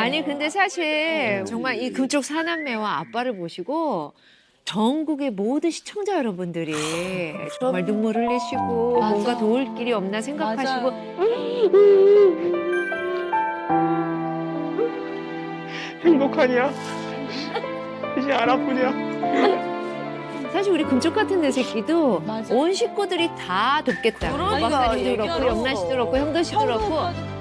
아니 근데 사실 정말 이 금쪽 사남매와 아빠를 보시고 전국의 모든 시청자 여러분들이 정말 눈물 흘리시고 뭔가 도울 길이 없나 생각하시고 행복하냐? 이제 안 아프냐? 사실 우리 금쪽 같은 내 새끼도 맞아. 온 식구들이 다 돕겠다. 그러니까, 박사님도 그렇고 얘기하러. 영란 씨도 그렇고 형도 씨도 그렇고.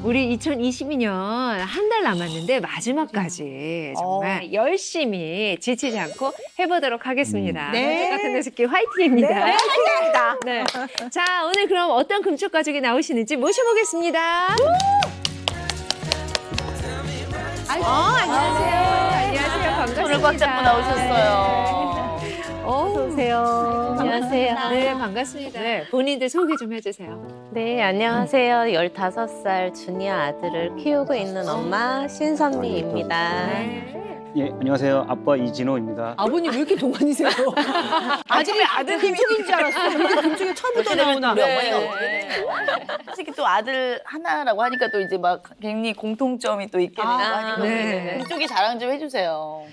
우리 2022년 한 달 남았는데 마지막까지 정말 열심히 지치지 않고 해보도록 하겠습니다. 금쪽 같은 내 새끼 화이팅입니다. 네, 화이팅입니다. 네. 자, 오늘 그럼 어떤 금쪽 가족이 나오시는지 모셔보겠습니다. 안녕하세요. 안녕하세요. 반갑습니다. 손을 꽉 잡고 나오셨어요. 어서 오세요. 안녕하세요. 네, 반갑습니다. 네, 본인들 소개 좀 해주세요. 네, 안녕하세요. 15살 주니어 아들을 키우고 있는 엄마 신선미입니다. 네. 예, 안녕하세요. 아빠 이진호입니다. 아버님 왜 이렇게 동안이세요? 아직은 아들 금쪽인 줄 알았어. 근데 금쪽이 처음부터 나오나. 우리 어머니가 어떻게 솔직히 또 아들 하나라고 하니까 또 이제 막 굉장히 공통점이 또 있게 되고 하니까 네. 그쪽이 자랑 좀 해주세요.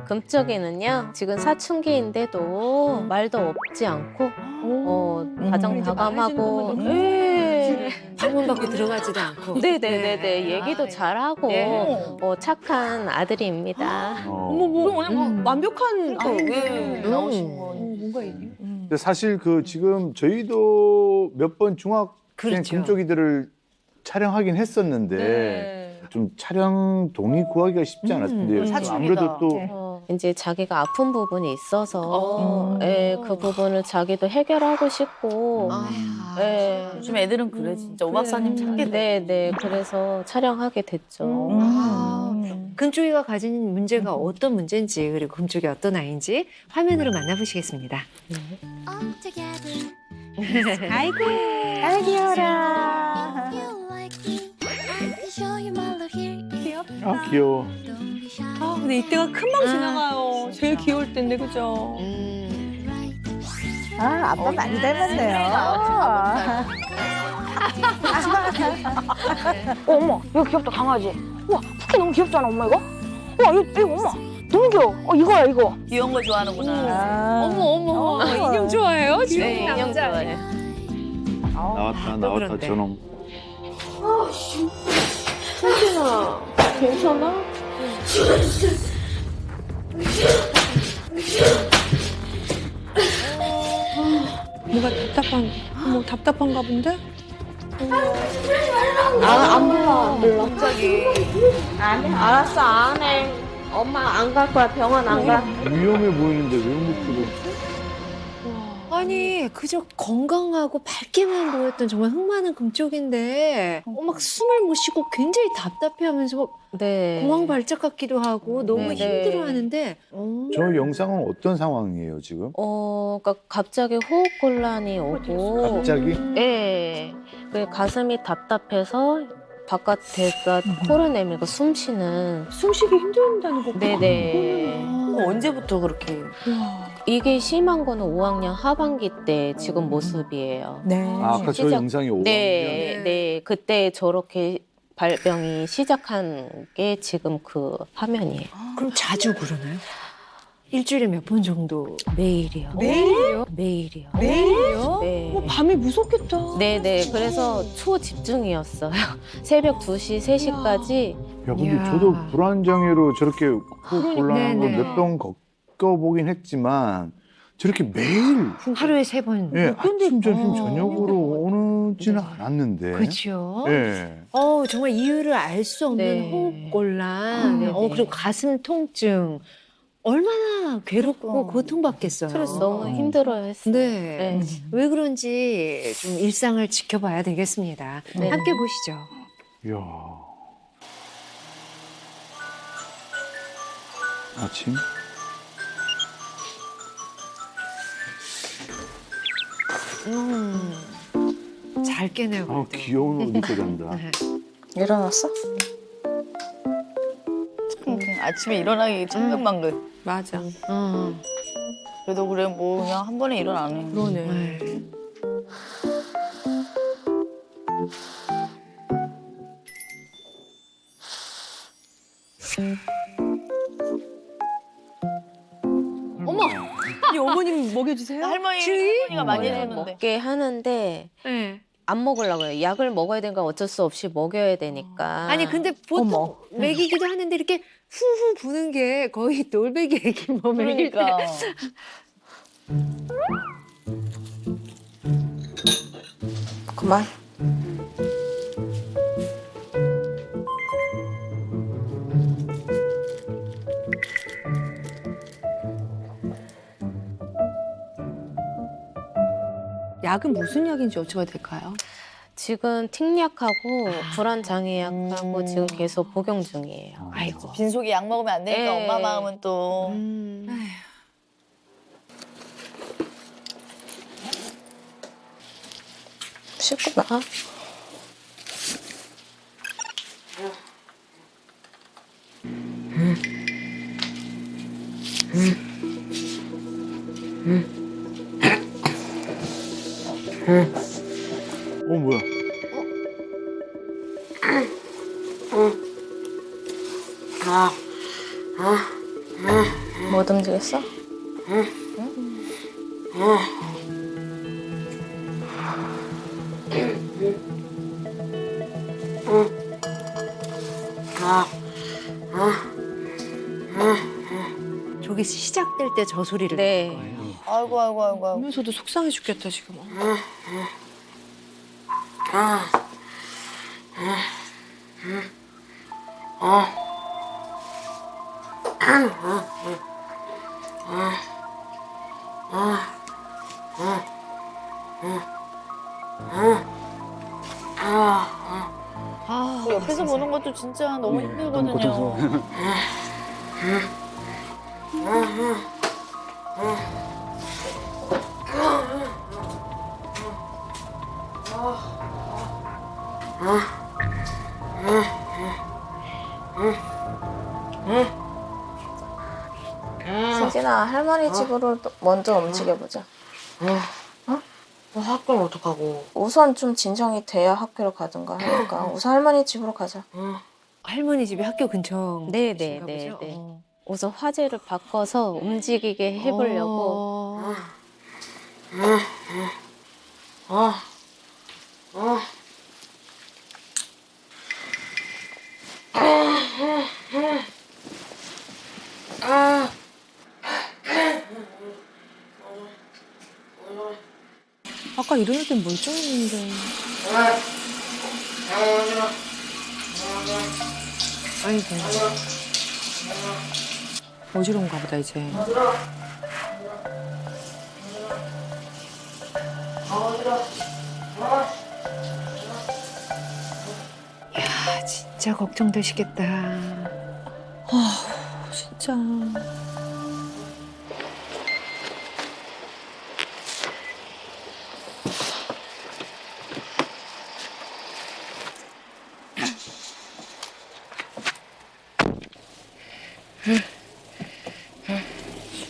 금쪽이는요, 지금 사춘기인데도 말도 없지 않고, 다정다감하고, 방문 밖에 들어가지도 않고. 네네네네, 얘기도 네. 잘하고, 네. 착한 아들입니다. 어머 뭐 오늘 뭐 완벽한 왜 나오신 거? 뭔가 얘기. 근데 사실 그 지금 저희도 몇 번 중학생 그렇죠. 금쪽이들을 촬영하긴 했었는데 좀 촬영 동의 구하기가 쉽지 않았는데요. 사춘기다. 아무래도 또 이제 자기가 아픈 부분이 있어서, 그 부분을 자기도 해결하고 싶고, 요즘 애들은 그래 진짜 오 박사님 찾게 돼. 네네, 그래서 촬영하게 됐죠. 금쪽이가 가진 문제가 어떤 문제인지 그리고 금쪽이 어떤 아이인지 화면으로 만나보시겠습니다. 아이고. 귀여라. 아 귀여워. 아 근데 이때가 금방 지나가요. 제일 귀여울 텐데 그죠? 아, 아빠 많이 닮았네요. 엄마 이거 귀엽다 강아지. 우와 쿠키 너무 귀엽잖아 엄마 이거. 우와 이거 엄마 너무 귀여워. 이거야 이거. 귀여운 거 좋아하는구나. 아, 어머 인형 좋아해요? 지금 네, 인형 남자. 좋아해요. 나왔다 그런데. 저놈. 뭔가 답답한가 본데? 갑자기 알았어, 안 해. 엄마 안 갈 거야, 병원 안 가. 위험해 보이는데 왜 못 들어? 아니 그저 건강하고 밝게만 보였던 정말 흥 많은 금쪽인데 막 숨을 못 쉬고 굉장히 답답해하면서 막 네. 공황 발작 같기도 하고 너무 네. 힘들어하는데 저 영상은 어떤 상황이에요 지금? 그러니까 갑자기 호흡곤란이 오고. 갑자기? 네. 그 가슴이 답답해서 바깥에서 코를 내밀고 숨 쉬는. 숨쉬기 힘든다는 거. 네네. 언제부터 그렇게? 이게 심한 거는 5학년 하반기 때 지금 모습이에요. 네. 아, 아까 저 시작- 영상이 오고. 네, 네. 그때 저렇게 발병이 시작한 게 지금 그 화면이에요. 그럼 자주 그러나요? 일주일에 몇 번 정도? 매일이요. 매일요? 매일이요. 매일요? 네. 밤이 무섭겠다. 네네. 그래서 초집중이었어요. 새벽 2시, 3시까지. 야, 근데 이야. 저도 불안장애로 저렇게 호흡 곤란한 거 네네. 몇 번 겪어보긴 했지만 저렇게 매일 하루에 3번. 예, 아침, 점심, 저녁으로 오지는 않았는데. 그렇죠. 예. 정말 이유를 알 수 없는 네. 호흡곤란, 네네. 그리고 가슴 통증. 얼마나 괴롭고 고통받겠어요. 스트레스 너무 힘들어요 했어요. 네. 네. 왜 그런지 좀 일상을 지켜봐야 되겠습니다. 네. 함께 보시죠. 이야. 아침? 잘 깨네요. 아, 그래도. 귀여운 옷 입고 잔다. 네. 일어났어? 아침에 일어나기 천명만근. 맞아. 그래도 그래 뭐 그냥 한 번에 일어나네. 그러네. 이 어머님 먹여주세요. 할머니가 많이 원래 해줬는데. 먹게 하는데 네. 안 먹으려고 해요. 약을 먹어야 되니까 어쩔 수 없이 먹여야 되니까. 아니 근데 보통 먹이기도 하는데 이렇게 후후 부는 게 거의 놀배기 애기 몸에 그러니까. 그만. 약은 무슨 약인지 여쭤봐도 될까요? 지금 틱약하고 불안장애약하고 지금 계속 복용 중이에요. 아이고. 빈속에 약 먹으면 안 되니까 네. 엄마 마음은 또. 씻고 나. 뭐야? 못 움직였어? 저게 시작될 때 저 소리를 네. 낼 거예요. 아이고 아이고 아이고 아이고. 보면서도 속상해 죽겠다 지금. 옆에서 보는 것도 진짜 너무 힘들거든요. 고통스러워. 승진아, 할머니 집으로 먼저 움직여보자. 학교는 어떡하고? 우선 좀 진정이 돼야 학교를 가든가 하니까 우선 할머니 집으로 가자. 할머니 집이 학교 근처. 네네네. 우선 화제를 바꿔서 움직이게 해보려고. 아까 일어날 땐 멀쩡했는데. 아이고. 어지러운가 보다 이제. 야, 진짜 걱정되시겠다. 진짜.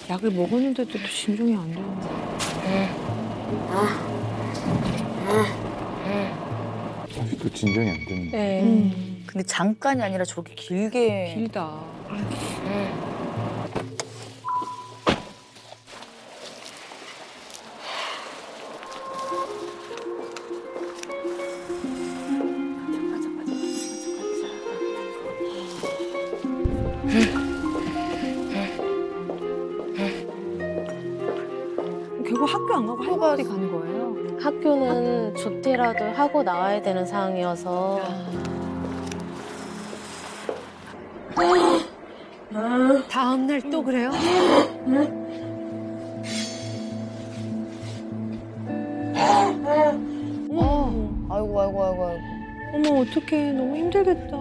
약을 먹었는데도 또 진정이 안 되는데. 아직도 진정이 안 되네. 네. 근데 잠깐이 아니라 저렇게 길게. 길다. 결국 학교 안 가고 할머니 가는 거예요? 학교는 조퇴라도 하고 나와야 되는 상황이어서 다음 날 또 그래요? 아이고 아이고 아이고 아이고. 어머 어떡해 너무 힘들겠다.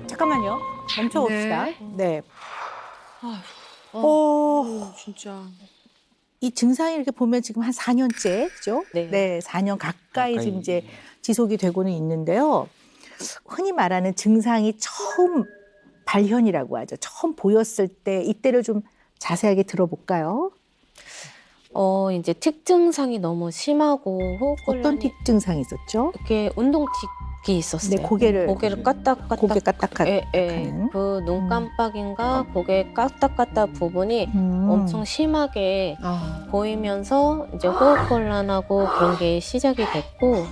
잠깐만요. 멈춰봅시다. 네. 진짜. 이 증상이 이렇게 보면 지금 한 4년째, 그죠? 네. 4년 가까이 지금 이제 지속이 되고는 있는데요. 흔히 말하는 증상이 처음 발현이라고 하죠. 처음 보였을 때 이때를 좀 자세하게 들어볼까요? 이제 특증상이 너무 심하고 호흡곤란이 어떤 특증상이 있었죠? 이렇게 운동틱이 있었어요. 네, 고개를 까딱까딱 고개 까딱하는. 예, 예. 그 눈 깜빡인가 고개 까딱까딱 부분이 엄청 심하게 보이면서 이제 호흡곤란하고 그런 게 시작이 됐고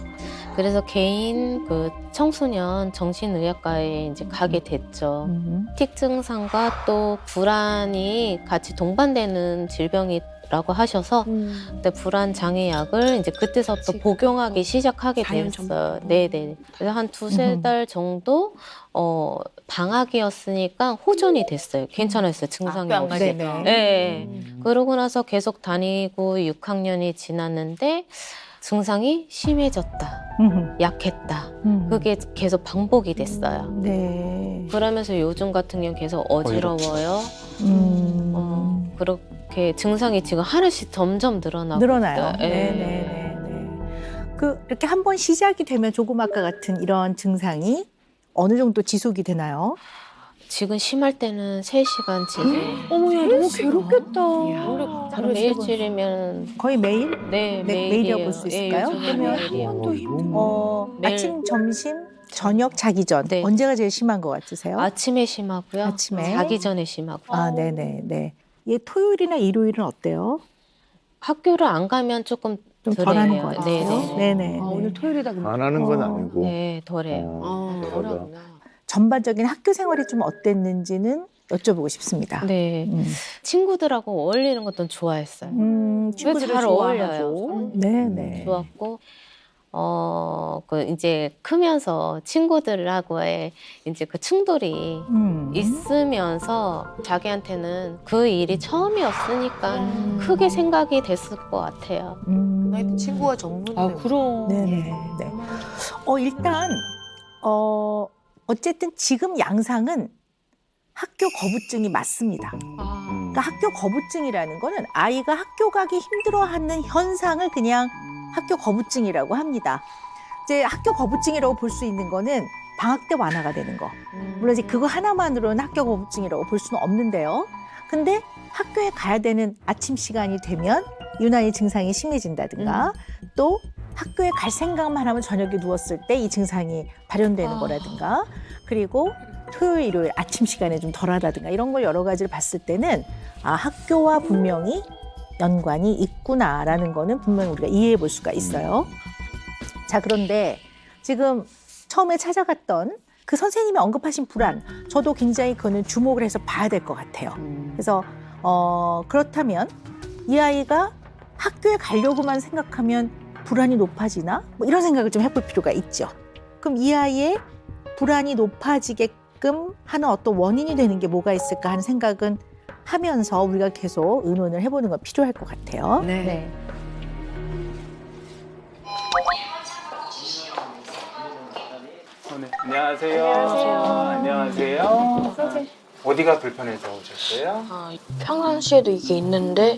그래서 개인 그 청소년 정신의학과에 이제 가게 됐죠. 특증상과 또 불안이 같이 동반되는 질병이라고 하셔서 그때 불안 장애약을 이제 그때서부터 복용하기 시작하게 됐어요. 네네. 그래서 한 두세 달 정도 방학이었으니까 호전이 됐어요. 괜찮았어요. 증상이 학교 안 없이. 가니까. 네. 그러고 나서 계속 다니고 6학년이 지났는데 증상이 심해졌다. 약했다. 그게 계속 반복이 됐어요. 네. 그러면서 요즘 같은 경우는 계속 어지러워요. 그렇게 증상이 지금 하나씩 점점 늘어나고 늘어나요. 있어요. 예. 네네네. 그 이렇게 한 번 시작이 되면 조금 아까 같은 이런 증상이 어느 정도 지속이 되나요? 지금 심할 때는 3시간 지금. 어머야 너무 괴롭겠다. 하루에 일주일이면 거의 매일? 네, 매일이라고 매일이에요. 볼 수 있을까요? 요즘은 그러면 매일이에요. 매일. 아침, 점심, 저녁 자기 전 네. 언제가 제일 심한 것 같으세요? 아침에 심하고요. 아침에? 자기 전에 심하고. 네네. 얘 토요일이나 일요일은 어때요? 학교를 안 가면 조금 좀 덜해요. 덜하는 것 같아요. 네네. 네네. 오늘 토요일이다 그러면. 안 하는 건 아니고. 네, 덜해요. 덜하다. 전반적인 학교 생활이 좀 어땠는지는 여쭤보고 싶습니다. 네. 친구들하고 어울리는 것도 좋아했어요. 친구들을 잘 좋아하고. 어울려요. 네네. 좋았고, 그 이제 크면서 친구들하고의 이제 그 충돌이 있으면서 자기한테는 그 일이 처음이었으니까 크게 생각이 됐을 것 같아요. 나이도 친구가 전문인데. 그럼. 네네. 네. 일단 어쨌든 지금 양상은 학교 거부증이 맞습니다. 그러니까 학교 거부증이라는 거는 아이가 학교 가기 힘들어하는 현상을 그냥 학교 거부증이라고 합니다. 이제 학교 거부증이라고 볼 수 있는 거는 방학 때 완화가 되는 거. 물론 이제 그거 하나만으로는 학교 거부증이라고 볼 수는 없는데요. 근데 학교에 가야 되는 아침 시간이 되면 유난히 증상이 심해진다든가 또 학교에 갈 생각만 하면 저녁에 누웠을 때 이 증상이 발현되는 거라든가 그리고 토요일, 일요일 아침 시간에 좀 덜하다든가 이런 걸 여러 가지를 봤을 때는 학교와 분명히 연관이 있구나라는 거는 분명히 우리가 이해해 볼 수가 있어요. 자, 그런데 지금 처음에 찾아갔던 그 선생님이 언급하신 불안, 저도 굉장히 그거는 주목을 해서 봐야 될 것 같아요. 그래서 그렇다면 이 아이가 학교에 가려고만 생각하면 불안이 높아지나? 뭐 이런 생각을 좀 해볼 필요가 있죠. 그럼 이 아이의 불안이 높아지게끔 하는 어떤 원인이 되는 게 뭐가 있을까 하는 생각은 하면서 우리가 계속 의논을 해보는 건 필요할 것 같아요. 네. 네. 안녕하세요. 안녕하세요. 어디가 불편해서 오셨어요? 평상시에도 이게 있는데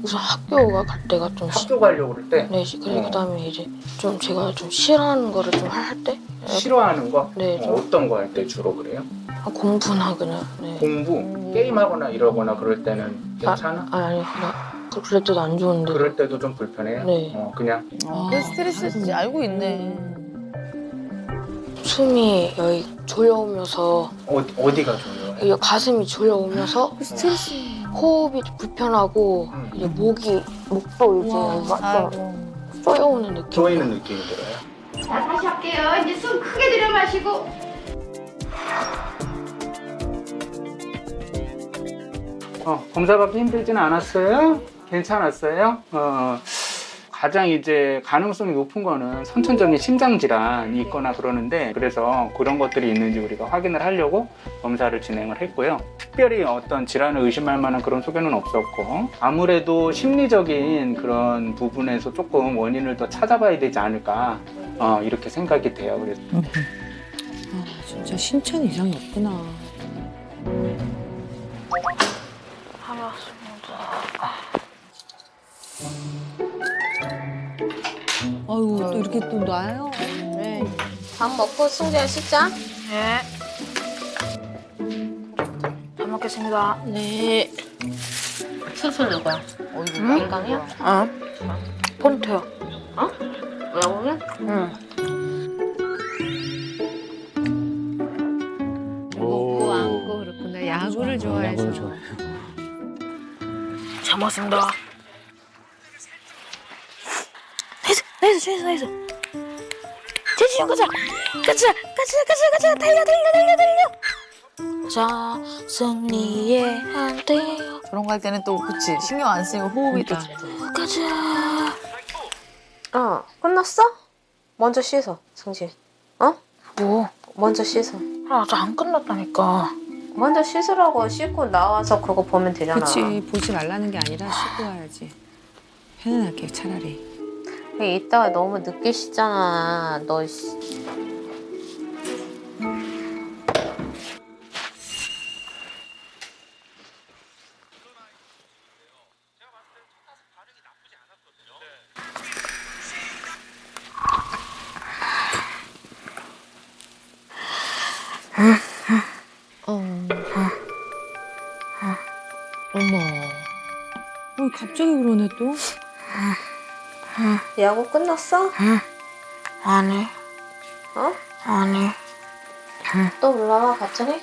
우선 학교가 갈 때가 좀 학교 가려고 그럴 때 네, 그리고 그다음에 이제 좀 제가 좀 싫어하는 거를 좀 할 때 싫어하는 거? 네, 좀 어떤 거 할 때 주로 그래요? 공부나 그냥 네. 공부? 게임하거나 이러거나 그럴 때는 괜찮아? 아니 그냥 그럴 때도 안 좋은데 그럴 때도 좀 불편해요? 네. 그냥 그 스트레스인지 알고 있네. 숨이 여기 졸려오면서 어디가 좋아요? 이 가슴이 졸려오면서 호흡이 불편하고 이제 목도 이제 막 쪼여오는 느낌. 쪼이는 느낌이 들어요? 자, 다시 할게요. 이제 숨 크게 들여 마시고. 검사 받기 힘들지는 않았어요? 괜찮았어요? 가장 이제 가능성이 높은 거는 선천적인 심장 질환이 있거나 그러는데 그래서 그런 것들이 있는지 우리가 확인을 하려고 검사를 진행을 했고요. 특별히 어떤 질환을 의심할 만한 그런 소견은 없었고 아무래도 심리적인 그런 부분에서 조금 원인을 더 찾아봐야 되지 않을까 이렇게 생각이 돼요. 그래서 진짜 신체 이상이 없구나. 이렇게 또 놔요? 네. 밥 먹고 승재야 씻자. 네. 잘 먹겠습니다. 네. 수술 누구야? 인강이야? 어? 폰트요. 야구는? 응. 먹고 안고 그렇구나. 야구를 좋아해서. 야구를 좋아해요. 잘 먹었습니다. 나이스. 제시 형 가자. 달려. 자, 승리의 한대요. 그런 거 할 때는 또 그치 신경 안 쓰고 호흡이 또 가자. 끝났어? 먼저 씻어, 승재. 뭐? 먼저 씻어. 아직 안 끝났다니까. 먼저 씻으라고 씻고 나와서 그거 보면 되잖아. 그치, 보지 말라는 게 아니라 씻고 와야지. 편안하게 차라리. 이따가 너무 늦게 씻잖아. 너 어머. 갑자기 그러네 또. 야구 끝났어? 아니. 아니. 또 올라와 갑자기?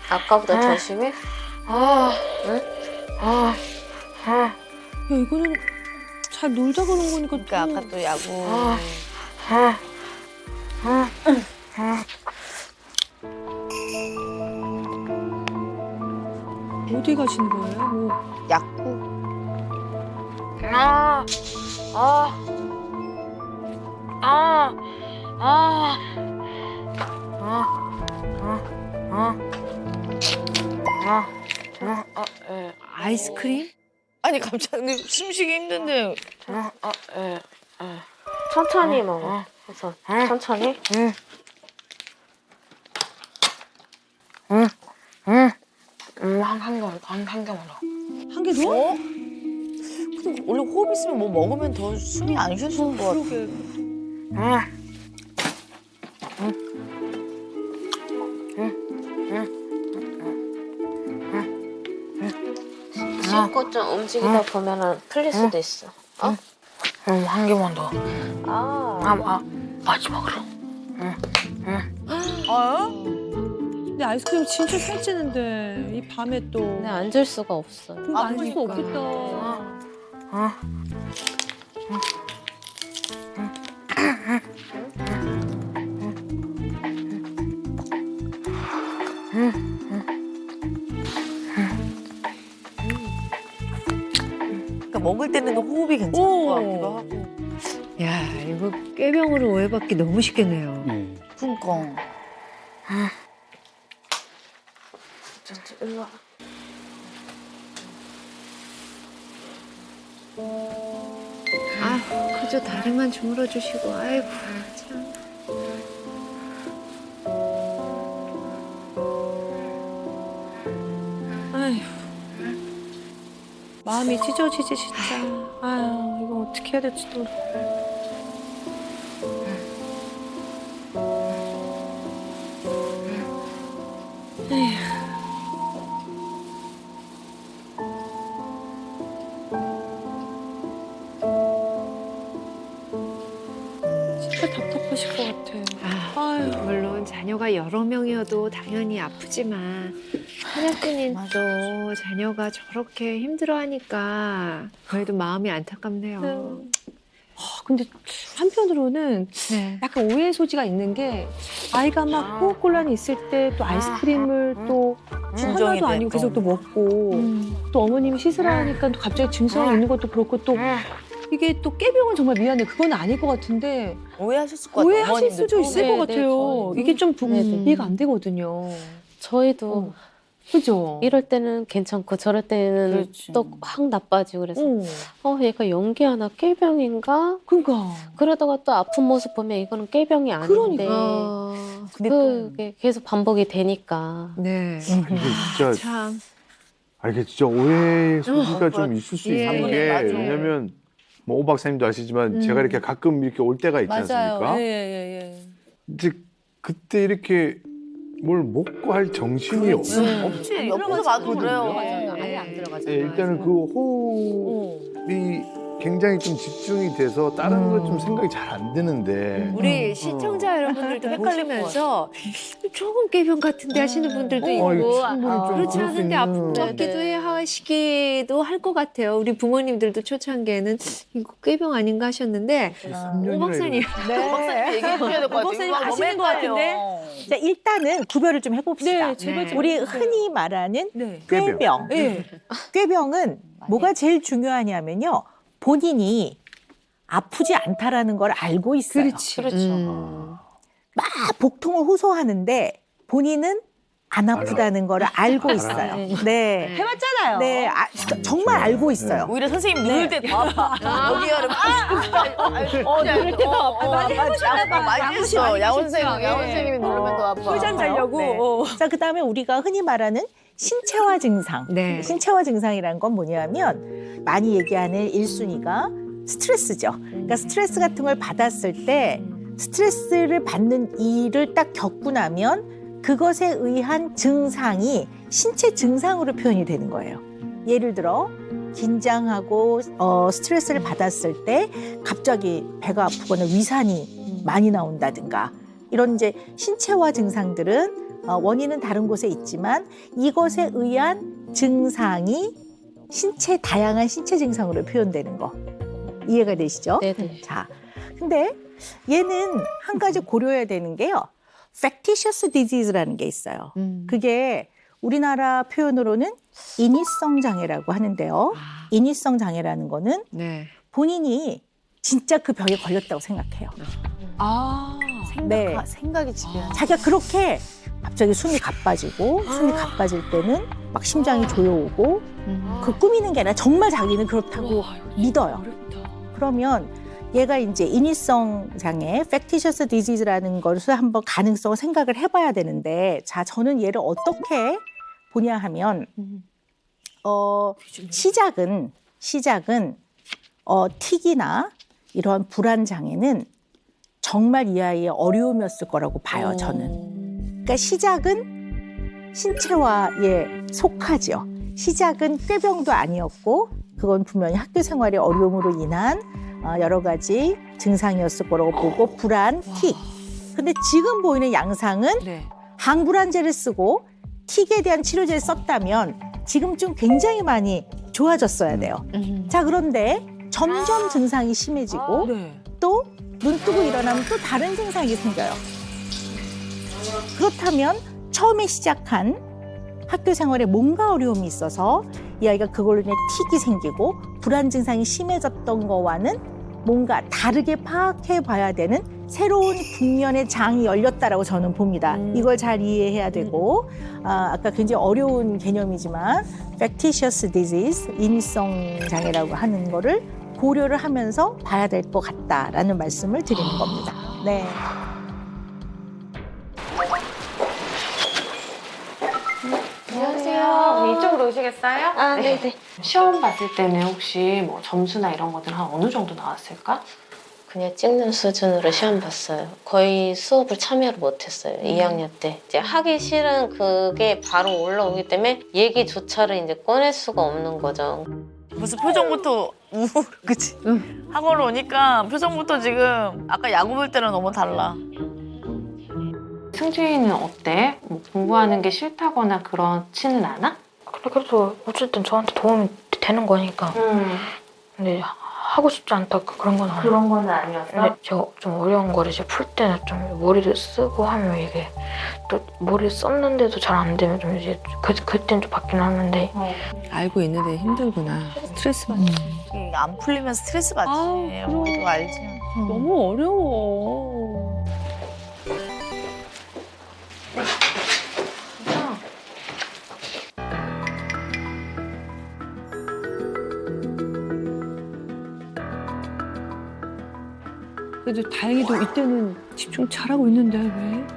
아까보다 더 심해? 야, 이거는 잘 놀자 그런 거니까 또. 그러니까 아까 또 야구 어디 가시는 거예요? 뭐. 약국 아이스크림? 아니 갑자기 숨쉬기 힘든데 천천히 먹어. 그래서 천천히. 한 개만 더. 한 개 더? 어? 근데 원래 호흡 있으면 뭐 먹으면 더 숨이 안 쉬어지는 것 같아. 그러게. 씻고 좀 움직이다 보면은 풀릴 수도 있어. 한 개만 더. 마지막으로. 근데 아이스크림 진짜 살찌는데 이 밤에 또. 근데 앉을 수가 없어. 그거 앉을 수 없겠다. 그러니까 먹을 때는 호흡이 괜찮은 것 같기도 하고. 야, 이거 꾀병으로 오해받기 너무 쉽겠네요. 그러니까. 일로 와. 아, 그저 다리만 주물러 주시고, 아이고 참. 아휴. 마음이 찢어지지 진짜. 아유, 이거 어떻게 해야 될지 또. 진짜 답답하실 것 같아. 아유. 물론 자녀가 여러 명이어도 당연히 아프지만 한약분인 또 자녀가 저렇게 힘들어하니까 그래도 마음이 안타깝네요. 근데 한편으로는 네. 약간 오해의 소지가 있는 게 아이가 막 호흡곤란이 있을 때 또 아이스크림을 또 진정이 하나도 돼, 아니고 또. 계속 또 먹고 또 어머님이 씻으라 하니까 또 갑자기 증상이 있는 것도 그렇고 또 이게 또 깨병은 정말 미안해. 그건 아닐 것 같은데 오해하셨을 것 같아요. 오해하실 수도 있을 것 네, 네, 같아요. 저희. 이게 좀 네, 네. 이해가 안 되거든요. 저희도 그죠? 이럴 때는 괜찮고 저럴 때는 그렇지. 또 확 나빠지고 그래서 어. 얘가 연기하나 깨병인가? 그러니까. 그러다가 또 아픈 모습 보면 이거는 깨병이 아닌데 그게 계속 반복이 되니까 네. 이게 진짜 참. 이게 진짜 오해의 소지가 좀 있을 수 예, 있는 예, 게 맞아요. 왜냐면 뭐 오 박사님도 아시지만 제가 이렇게 가끔 이렇게 올 때가 있지 않습니까? 예. 이제 그때 이렇게 뭘 먹고 할 정신이 없어. 없지. 옆에서 봐도 그래요. 아예 안 들어가잖아요. 일단은 그 호흡이 굉장히 좀 집중이 돼서 다른 거 좀 생각이 잘 안 드는데 우리 시청자 여러분들도 헷갈릴 헷갈리면서 조금 깨병 같은데 하시는 분들도 이거 있고 충분히 좀 그렇지 그럴 수 않은데 아픈 있는- 것 같기도 해 하시기도 할 것 같아요. 우리 부모님들도 초창기에는 이거 깨병 아닌가 하셨는데 오 박사님 박사님 얘기해 주셔야 될 것 같아요. 박사님 이거 너무 아시는 것 헷갈려. 같은데? 자, 일단은 구별을 좀 해봅시다. 네, 제발 좀 우리 해주세요. 흔히 말하는 네. 꾀병. 네. 꾀병은 뭐가 제일 중요하냐면요. 본인이 아프지 않다라는 걸 알고 있어요. 그렇지. 막 복통을 호소하는데 본인은 안 아프다는 걸 알고 있어요. 네. 해봤잖아요. 네, 정말 알고 있어요. 오히려 선생님 누울 때 더 아파. 여기가 누울 때 더 아파. 많이 해보셨나 많이 했어. 야원 선생님이 누르면 더 아파. 꿀잠 자려고. 자, 그다음에 우리가 흔히 말하는 신체화 증상. 네. 신체화 증상이라는 건 뭐냐면 많이 얘기하는 1순위가 스트레스죠. 그러니까 스트레스 같은 걸 받았을 때 스트레스를 받는 일을 딱 겪고 나면 그것에 의한 증상이 신체 증상으로 표현이 되는 거예요. 예를 들어 긴장하고 스트레스를 받았을 때 갑자기 배가 아프거나 위산이 많이 나온다든가 이런 이제 신체화 증상들은 원인은 다른 곳에 있지만 이것에 의한 증상이 다양한 신체 증상으로 표현되는 거. 이해가 되시죠? 네네. 자, 근데 얘는 한 가지 고려해야 되는 게요. factitious disease라는 게 있어요. 그게 우리나라 표현으로는 인위성 장애라고 하는데요. 인위성 장애라는 거는 네. 본인이 진짜 그 병에 걸렸다고 생각해요. 아. 네. 생각이 지배하는. 자기가 그렇게 갑자기 숨이 가빠지고 숨이 가빠질 때는 막 심장이 조여오고 그 꾸미는 게 아니라 정말 자기는 그렇다고 믿어요. 그러면 얘가 이제 인위성 장애, factitious disease라는 것을 한번 가능성을 생각을 해봐야 되는데, 자, 저는 얘를 어떻게 보냐 하면, 시작은 틱이나 이런 불안 장애는 정말 이 아이의 어려움이었을 거라고 봐요, 저는. 그러니까 시작은 신체화에 속하죠. 시작은 꾀병도 아니었고, 그건 분명히 학교 생활의 어려움으로 인한 여러 가지 증상이었을 거라고 보고 불안, 틱. 근데 지금 보이는 양상은 항불안제를 쓰고 틱에 대한 치료제를 썼다면 지금쯤 굉장히 많이 좋아졌어야 돼요. 자, 그런데 점점 증상이 심해지고 또 눈 뜨고 일어나면 또 다른 증상이 생겨요. 그렇다면 처음에 시작한 학교 생활에 뭔가 어려움이 있어서 이 아이가 그걸로 인해 틱이 생기고 불안 증상이 심해졌던 거와는 뭔가 다르게 파악해 봐야 되는 새로운 국면의 장이 열렸다라고 저는 봅니다. 이걸 잘 이해해야 되고 아까 굉장히 어려운 개념이지만 factitious disease, 인위성 장애라고 하는 거를 고려를 하면서 봐야 될 것 같다라는 말씀을 드리는 겁니다. 네. 안녕하세요. 이쪽으로 오시겠어요? 아, 네네. 시험 봤을 때는 혹시 뭐 점수나 이런 것들 한 어느 정도 나왔을까? 그냥 찍는 수준으로 시험 봤어요. 거의 수업을 참여를 못했어요. 2학년 때. 이제 하기 싫은 그게 바로 올라오기 때문에 얘기조차를 이제 꺼낼 수가 없는 거죠. 무슨 표정부터 그치? 학원 오니까 표정부터 지금 아까 야구 볼 때랑 너무 달라. 승주이는 어때? 뭐 공부하는 게 싫다거나 그렇지는 않아? 그래도 어쨌든 저한테 도움이 되는 거니까. 근데 하고 싶지 않다 그런 건 아니에요. 그런 거는 아니었어? 근데 제가 좀 어려운 거를 이제 풀 때는 좀 머리를 쓰고 하면 이게 또 머리를 썼는데도 잘 안 되면 좀 이제 그때는 좀 받긴 하는데. 알고 있는데 힘들구나. 스트레스 받는. 안 풀리면 스트레스 받지. 우리도 알지. 너무 어려워. 그래도 다행히도 이때는 집중 잘하고 있는데 왜?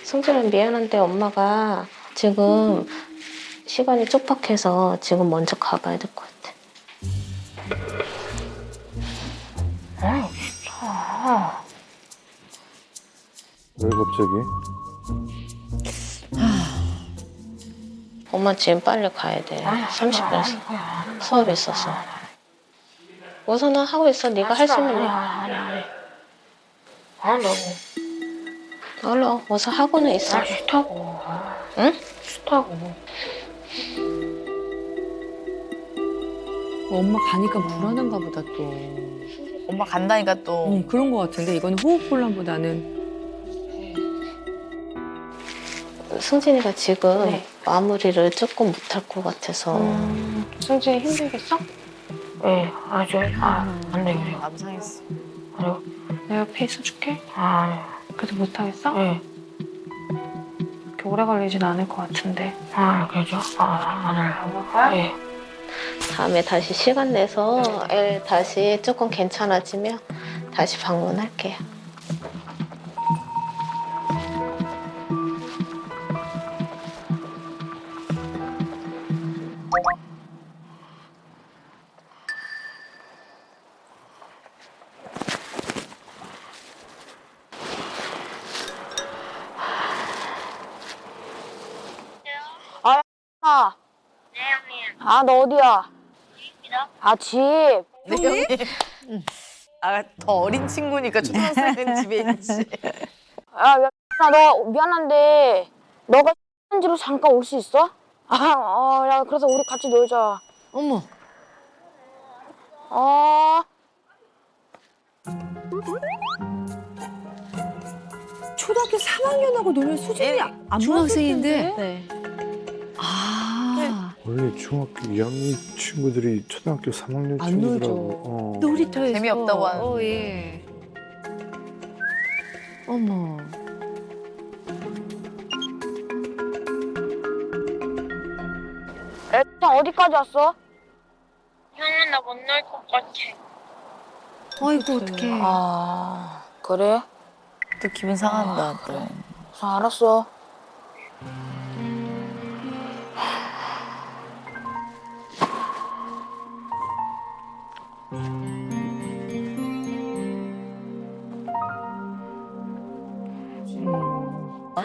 승진아 미안한데 엄마가 지금 시간이 촉박해서 지금 먼저 가봐야 될 것 같아. 왜 갑자기? 엄마 지금 빨리 가야 돼. 30분 수업이 있어서. 우선은 하고 있어. 네가 할 수 있는 일. 안 한다고. 얼른 어서 하고는 있어. 싫다고. 응? 싫다고. 엄마 가니까 불안한가 보다 또. 엄마 간다니까 또. 그런 것 같은데 이거는 호흡곤란보다는. 승진이가 지금 네. 마무리를 조금 못할 것 같아서. 승진이 힘들겠어? 네, 안 되겠네. 남상했어. 내 옆에 있어줄게. 그래도 못하겠어? 네. 그렇게 오래 걸리진 않을 것 같은데. 그죠? 안 할까? 네. 다음에 다시 시간 내서 애 다시 조금 괜찮아지면 다시 방문할게요. 너 어디야? 집. 더 어린 친구니까 초등학생은 집에 있지. 너 미안한데 너가 현지로 잠깐 올 수 있어? 야, 그래서 우리 같이 놀자. 어머. 초등학교 3학년하고 놀면 수준이 안 중학생인데? 맞을 텐데. 네. 아. 원래 중학교 2학년 친구들이 초등학교 3학년 안 친구들하고 놀이터에서. 재미없다고 하는데. 예. 어머. 애랑 어디까지 왔어? 형은 나 못 놀 것 같아. 아이고 어떡해. 그래? 또 기분 상한다 또. 알았어.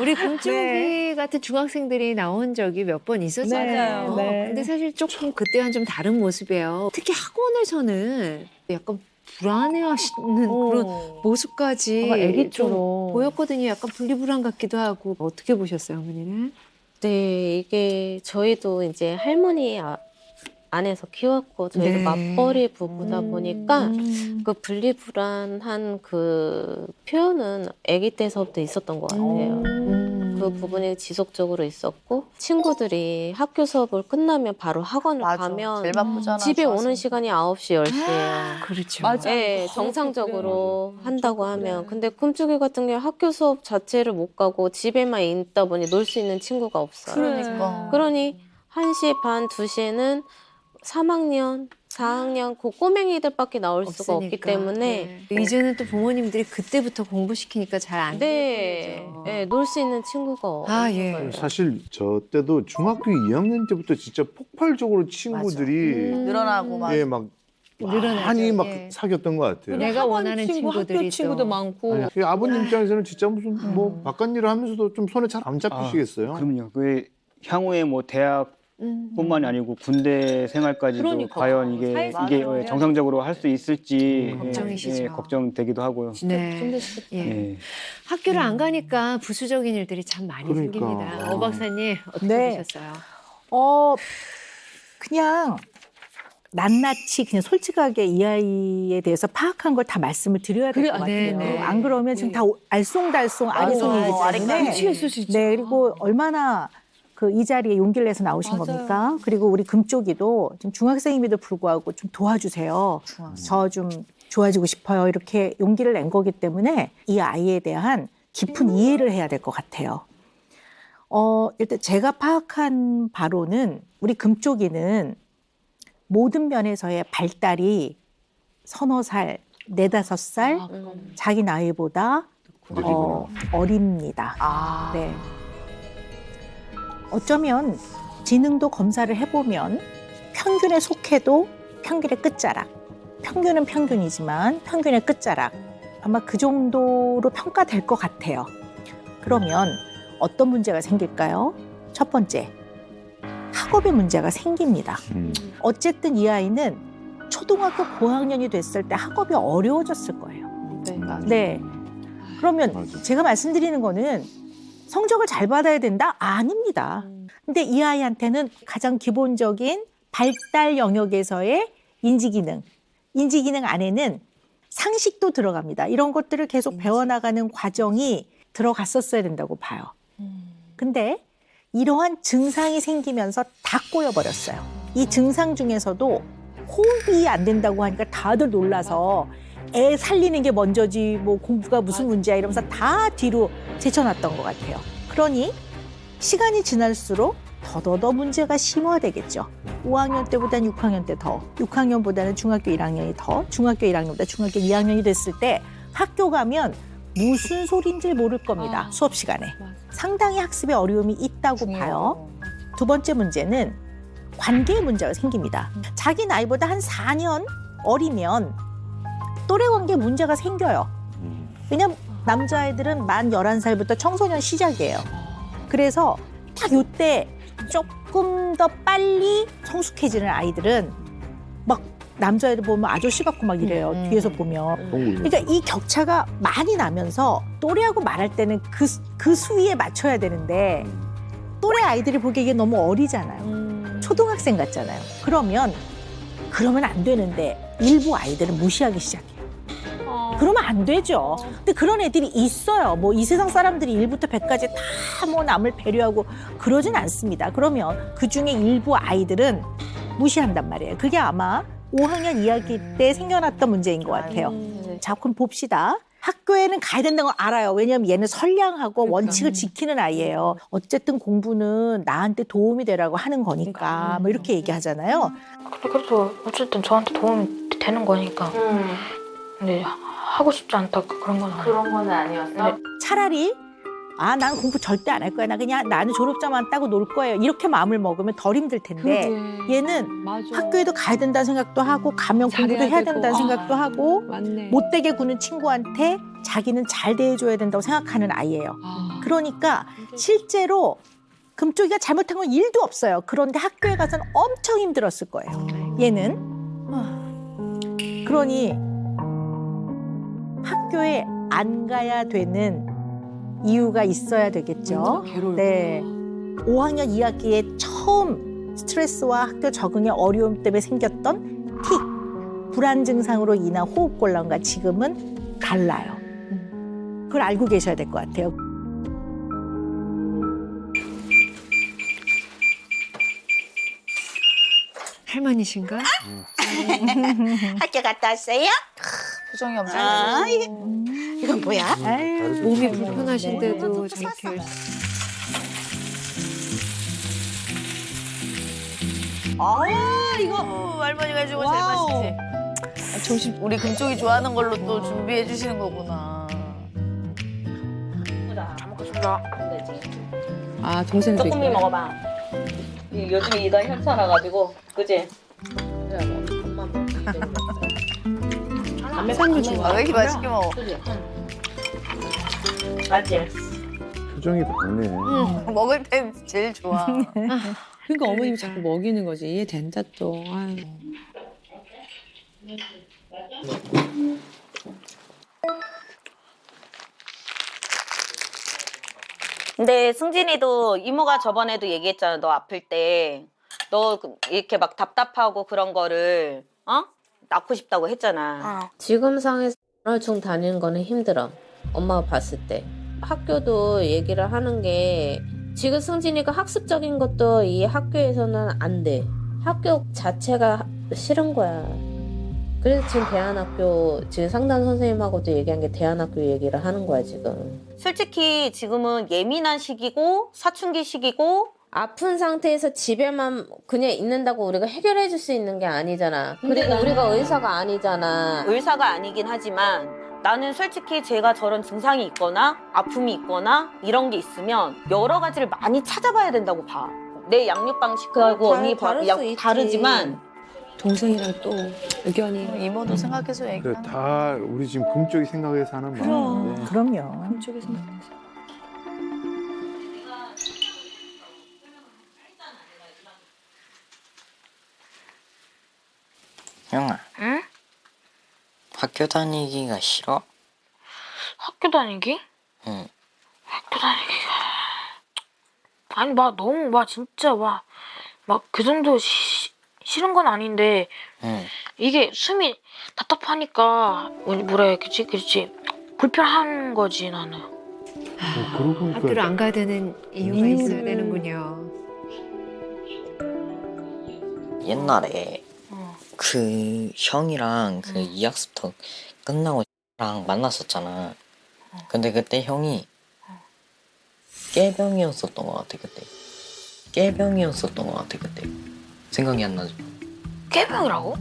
우리 금쪽이 같은 중학생들이 나온 적이 몇 번 있었잖아요. 네. 근데 사실 조금 그때와는 좀 다른 모습이에요. 특히 학원에서는 약간 불안해하시는 그런 모습까지 아마 애기처럼. 좀 보였거든요. 약간 분리불안 같기도 하고. 어떻게 보셨어요, 어머니는? 네, 이게 저희도 이제 할머니 안에서 키웠고 저희도 네. 맞벌이 부부다 보니까 그 분리불안한 그 표현은 아기 때서부터 있었던 것 같아요. 그 부분이 지속적으로 있었고 친구들이 학교 수업을 끝나면 바로 학원을 맞아. 가면 제일 바쁘잖아. 집에 좋아서. 오는 시간이 9시, 10시예요. 그렇죠. 맞아. 네, 정상적으로 한다고 하면. 근데 꿈쪽이 같은 경우 학교 수업 자체를 못 가고 집에만 있다 보니 놀 수 있는 친구가 없어요. 그러니까. 그러니 1시 반, 2시에는 3학년, 4학년 그 꼬맹이들밖에 나올 수가 없기 없으니까. 때문에 네. 이제는 또 부모님들이 그때부터 공부시키니까 잘 안 네, 되죠. 네, 놀 수 있는 친구가 아, 예. 사실 저 때도 중학교 2학년 때부터 진짜 폭발적으로 친구들이 늘어나고 막. 예, 막 늘어나죠. 많이 막 예. 사귀었던 것 같아요. 내가 원하는 친구, 친구들이 학교 친구도 또. 많고. 아니, 그 아버님 입장에서는 진짜 무슨 뭐 바깥 일을 하면서도 좀 손에 잘 안 잡히시겠어요? 그럼요. 그 향후에 뭐 대학뿐만이 아니고 군대 생활까지도 그러니까. 과연 이게 맞아요. 정상적으로 할 수 있을지 걱정이시죠. 걱정되기도 하고요. 네. 예. 예. 학교를 안 가니까 부수적인 일들이 참 많이 그러니까. 생깁니다. 오 박사님 어떻게 네. 보셨어요? 그냥 낱낱이 그냥 솔직하게 이 아이에 대해서 파악한 걸 다 말씀을 드려야 될 것 같아요. 네네. 안 그러면 지금 다 알쏭달쏭 아리송이기 때문에. 미치겠어 진짜. 네, 그리고 얼마나 그 이 자리에 용기를 내서 나오신 맞아요. 겁니까? 그리고 우리 금쪽이도 지금 중학생임에도 불구하고 좀 도와주세요. 저 좀 좋아지고 싶어요. 이렇게 용기를 낸 거기 때문에 이 아이에 대한 깊은 이해를 해야 될 것 같아요. 일단 제가 파악한 바로는 우리 금쪽이는 모든 면에서의 발달이 서너 살, 네다섯 살 자기 나이보다 어립니다. 네. 어쩌면 지능도 검사를 해보면 평균에 속해도 평균의 끝자락. 평균은 평균이지만 평균의 끝자락. 아마 그 정도로 평가될 것 같아요. 그러면 어떤 문제가 생길까요? 첫 번째, 학업에 문제가 생깁니다. 어쨌든 이 아이는 초등학교 고학년이 됐을 때 학업이 어려워졌을 거예요. 네. 그러면 제가 말씀드리는 거는 성적을 잘 받아야 된다? 아닙니다. 근데 이 아이한테는 가장 기본적인 발달 영역에서의 인지기능 안에는 상식도 들어갑니다. 이런 것들을 계속 배워나가는 과정이 들어갔었어야 된다고 봐요. 근데 이러한 증상이 생기면서 다 꼬여버렸어요. 이 증상 중에서도 호흡이 안 된다고 하니까 다들 놀라서 애 살리는 게 먼저지 뭐 공부가 무슨 문제야 이러면서 다 뒤로 제쳐놨던 것 같아요. 그러니 시간이 지날수록 더더더 문제가 심화되겠죠. 5학년 때보다는 6학년 때 더, 6학년보다는 중학교 1학년이 더, 중학교 1학년보다 중학교 2학년이 됐을 때 학교 가면 무슨 소린지 모를 겁니다. 수업 시간에. 상당히 학습에 어려움이 있다고 봐요. 두 번째 문제는 관계의 문제가 생깁니다. 자기 나이보다 한 4년 어리면 또래 관계에 문제가 생겨요. 왜냐면 남자애들은 만 11살부터 청소년 시작이에요. 그래서 딱 요때 조금 더 빨리 성숙해지는 아이들은 막 남자애들 보면 아저씨 같고 막 이래요. 뒤에서 보면. 그러니까 이 격차가 많이 나면서 또래하고 말할 때는 그 수위에 맞춰야 되는데 또래 아이들이 보기에 이게 너무 어리잖아요. 초등학생 같잖아요. 그러면 안 되는데 일부 아이들은 무시하기 시작해요. 그러면 안 되죠. 근데 그런 애들이 있어요. 뭐 이 세상 사람들이 1부터 100까지 다 뭐 남을 배려하고 그러진 않습니다. 그러면 그중에 일부 아이들은 무시한단 말이에요. 그게 아마 5학년 2학기 때 생겨났던 문제인 것 같아요. 자, 그럼 봅시다. 학교에는 가야 된다는 걸 알아요. 왜냐하면 얘는 선량하고 원칙을 지키는 아이예요. 어쨌든 공부는 나한테 도움이 되라고 하는 거니까 뭐 이렇게 얘기하잖아요. 그래도 어쨌든 저한테 도움이 되는 거니까. 근데 하고 싶지 않다 그런 건 아니에요. 그런 건 아니었어? 차라리 난 공부 절대 안 할 거야. 나는 졸업장만 따고 놀 거예요. 이렇게 마음을 먹으면 덜 힘들 텐데 얘는 학교에도 가야 된다는 생각도 하고 가면 공부도 해야 된다는 생각도 하고 못되게 구는 친구한테 자기는 잘 대해줘야 된다고 생각하는 아이예요. 그러니까 실제로 금쪽이가 잘못한 건 1도 없어요. 그런데 학교에 가서는 엄청 힘들었을 거예요. 얘는. 그러니 학교에 안 가야 되는 이유가 있어야 되겠죠. 네. 5학년 2학기에 처음 스트레스와 학교 적응의 어려움 때문에 생겼던 틱, 불안 증상으로 인한 호흡곤란과 지금은 달라요. 그걸 알고 계셔야 될 것 같아요. 할머니신가? 학교 갔다 왔어요? 표정이 엄청 이건 뭐야? 몸이 불편하신데도 저렇게 열심히. 이거 할머니가 해준 거 제일 맛있지. 점심 우리 금쪽이 좋아하는 걸로 또 준비해 주시는 거구나. 잘 먹겠습니다. 동생도 있고. 조금만 먹어봐. 요즘에 이가 현찮아가지고, 그지? 해산물 좋아. 왜 이렇게 맛있게 먹어? 맞지? 표정이 밝네. 먹을 땐 제일 좋아. 그러니까 어머님이 자꾸 먹이는 거지. 이해된다 또. 아유. 근데 승진이도 이모가 저번에도 얘기했잖아. 너 아플 때. 너 이렇게 막 답답하고 그런 거를, 낳고 싶다고 했잖아. 지금 상에서 중 다니는 거는 힘들어. 엄마가 봤을 때. 학교도 얘기를 하는 게 지금 승진이가 학습적인 것도 이 학교에서는 안 돼. 학교 자체가 싫은 거야. 그래서 지금 대안학교, 지금 상담 선생님하고도 얘기한 게 대안학교 얘기를 하는 거야, 지금. 솔직히 지금은 예민한 시기고, 사춘기 시기고, 아픈 상태에서 집에만 그냥 있는다고 우리가 해결해 줄 수 있는 게 아니잖아. 그리고 우리가 의사가 아니잖아. 의사가 아니긴 하지만 나는 솔직히 제가 저런 증상이 있거나 아픔이 있거나 이런 게 있으면 여러 가지를 많이 찾아봐야 된다고 봐. 내 양육 방식하고 언니 다르지만 동생이랑 또 의견이 이모도 생각해서 그래, 얘기하는 다 우리 지금 금쪽이 생각해서 하는 마음인데. 그럼요. 한쪽에 생각해서. 형아, 응? 학교 다니기가 싫어? 학교 다니기? 응. 학교 다니기가 아니 막 너무 막 진짜 막 그 정도 싫은 건 아닌데 응. 이게 숨이 답답하니까 뭐라 해야 되지? 그렇지 불편한 거지 나는. 그러고 보니까 학교를 안 가야 되는 이유가 있어야 되는군요. 옛날에 그 형이랑 그 2학습터 끝나고 랑 만났었잖아. 근데 그때 형이 깨병이었었던 것 같아 그때. 깨병이었었던 것 같아 그때. 생각이 안 나죠? 깨병이라고?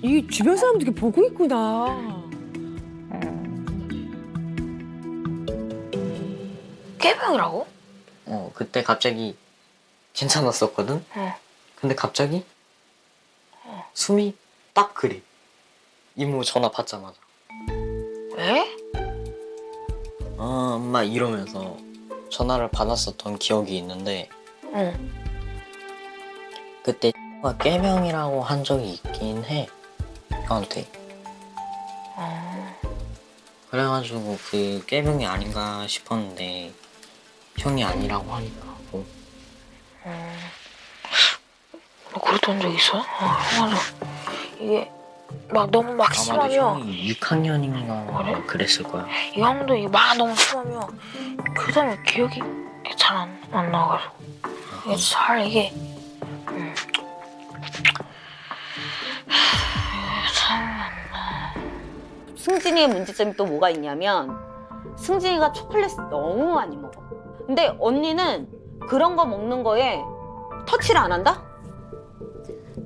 이게 주변 사람들 이렇게 보고 있구나. 깨병이라고? 그때 갑자기 괜찮았었거든? 근데 갑자기 숨이 딱 그래. 이모 전화 받자마자. 왜? 엄마 이러면서 전화를 받았었던 기억이 있는데 응. 그때 가 깨병이라고 한 적이 있긴 해. 형한테. 그래가지고 그 깨병이 아닌가 싶었는데 형이 아니라고 하니까. 너 그랬던 적 있어? 맞아. 이게 막 너무 막 아마도 심하면 형이 6학년인가 그랬을 거야. 이 형도 이게 막 너무 심하면 그 다음에 기억이 잘 안 나가지고 이게 잘 이게 잘 승진이의 문제점이 또 뭐가 있냐면 승진이가 초콜릿 너무 많이 먹어. 근데 언니는 그런 거 먹는 거에 터치를 안 한다?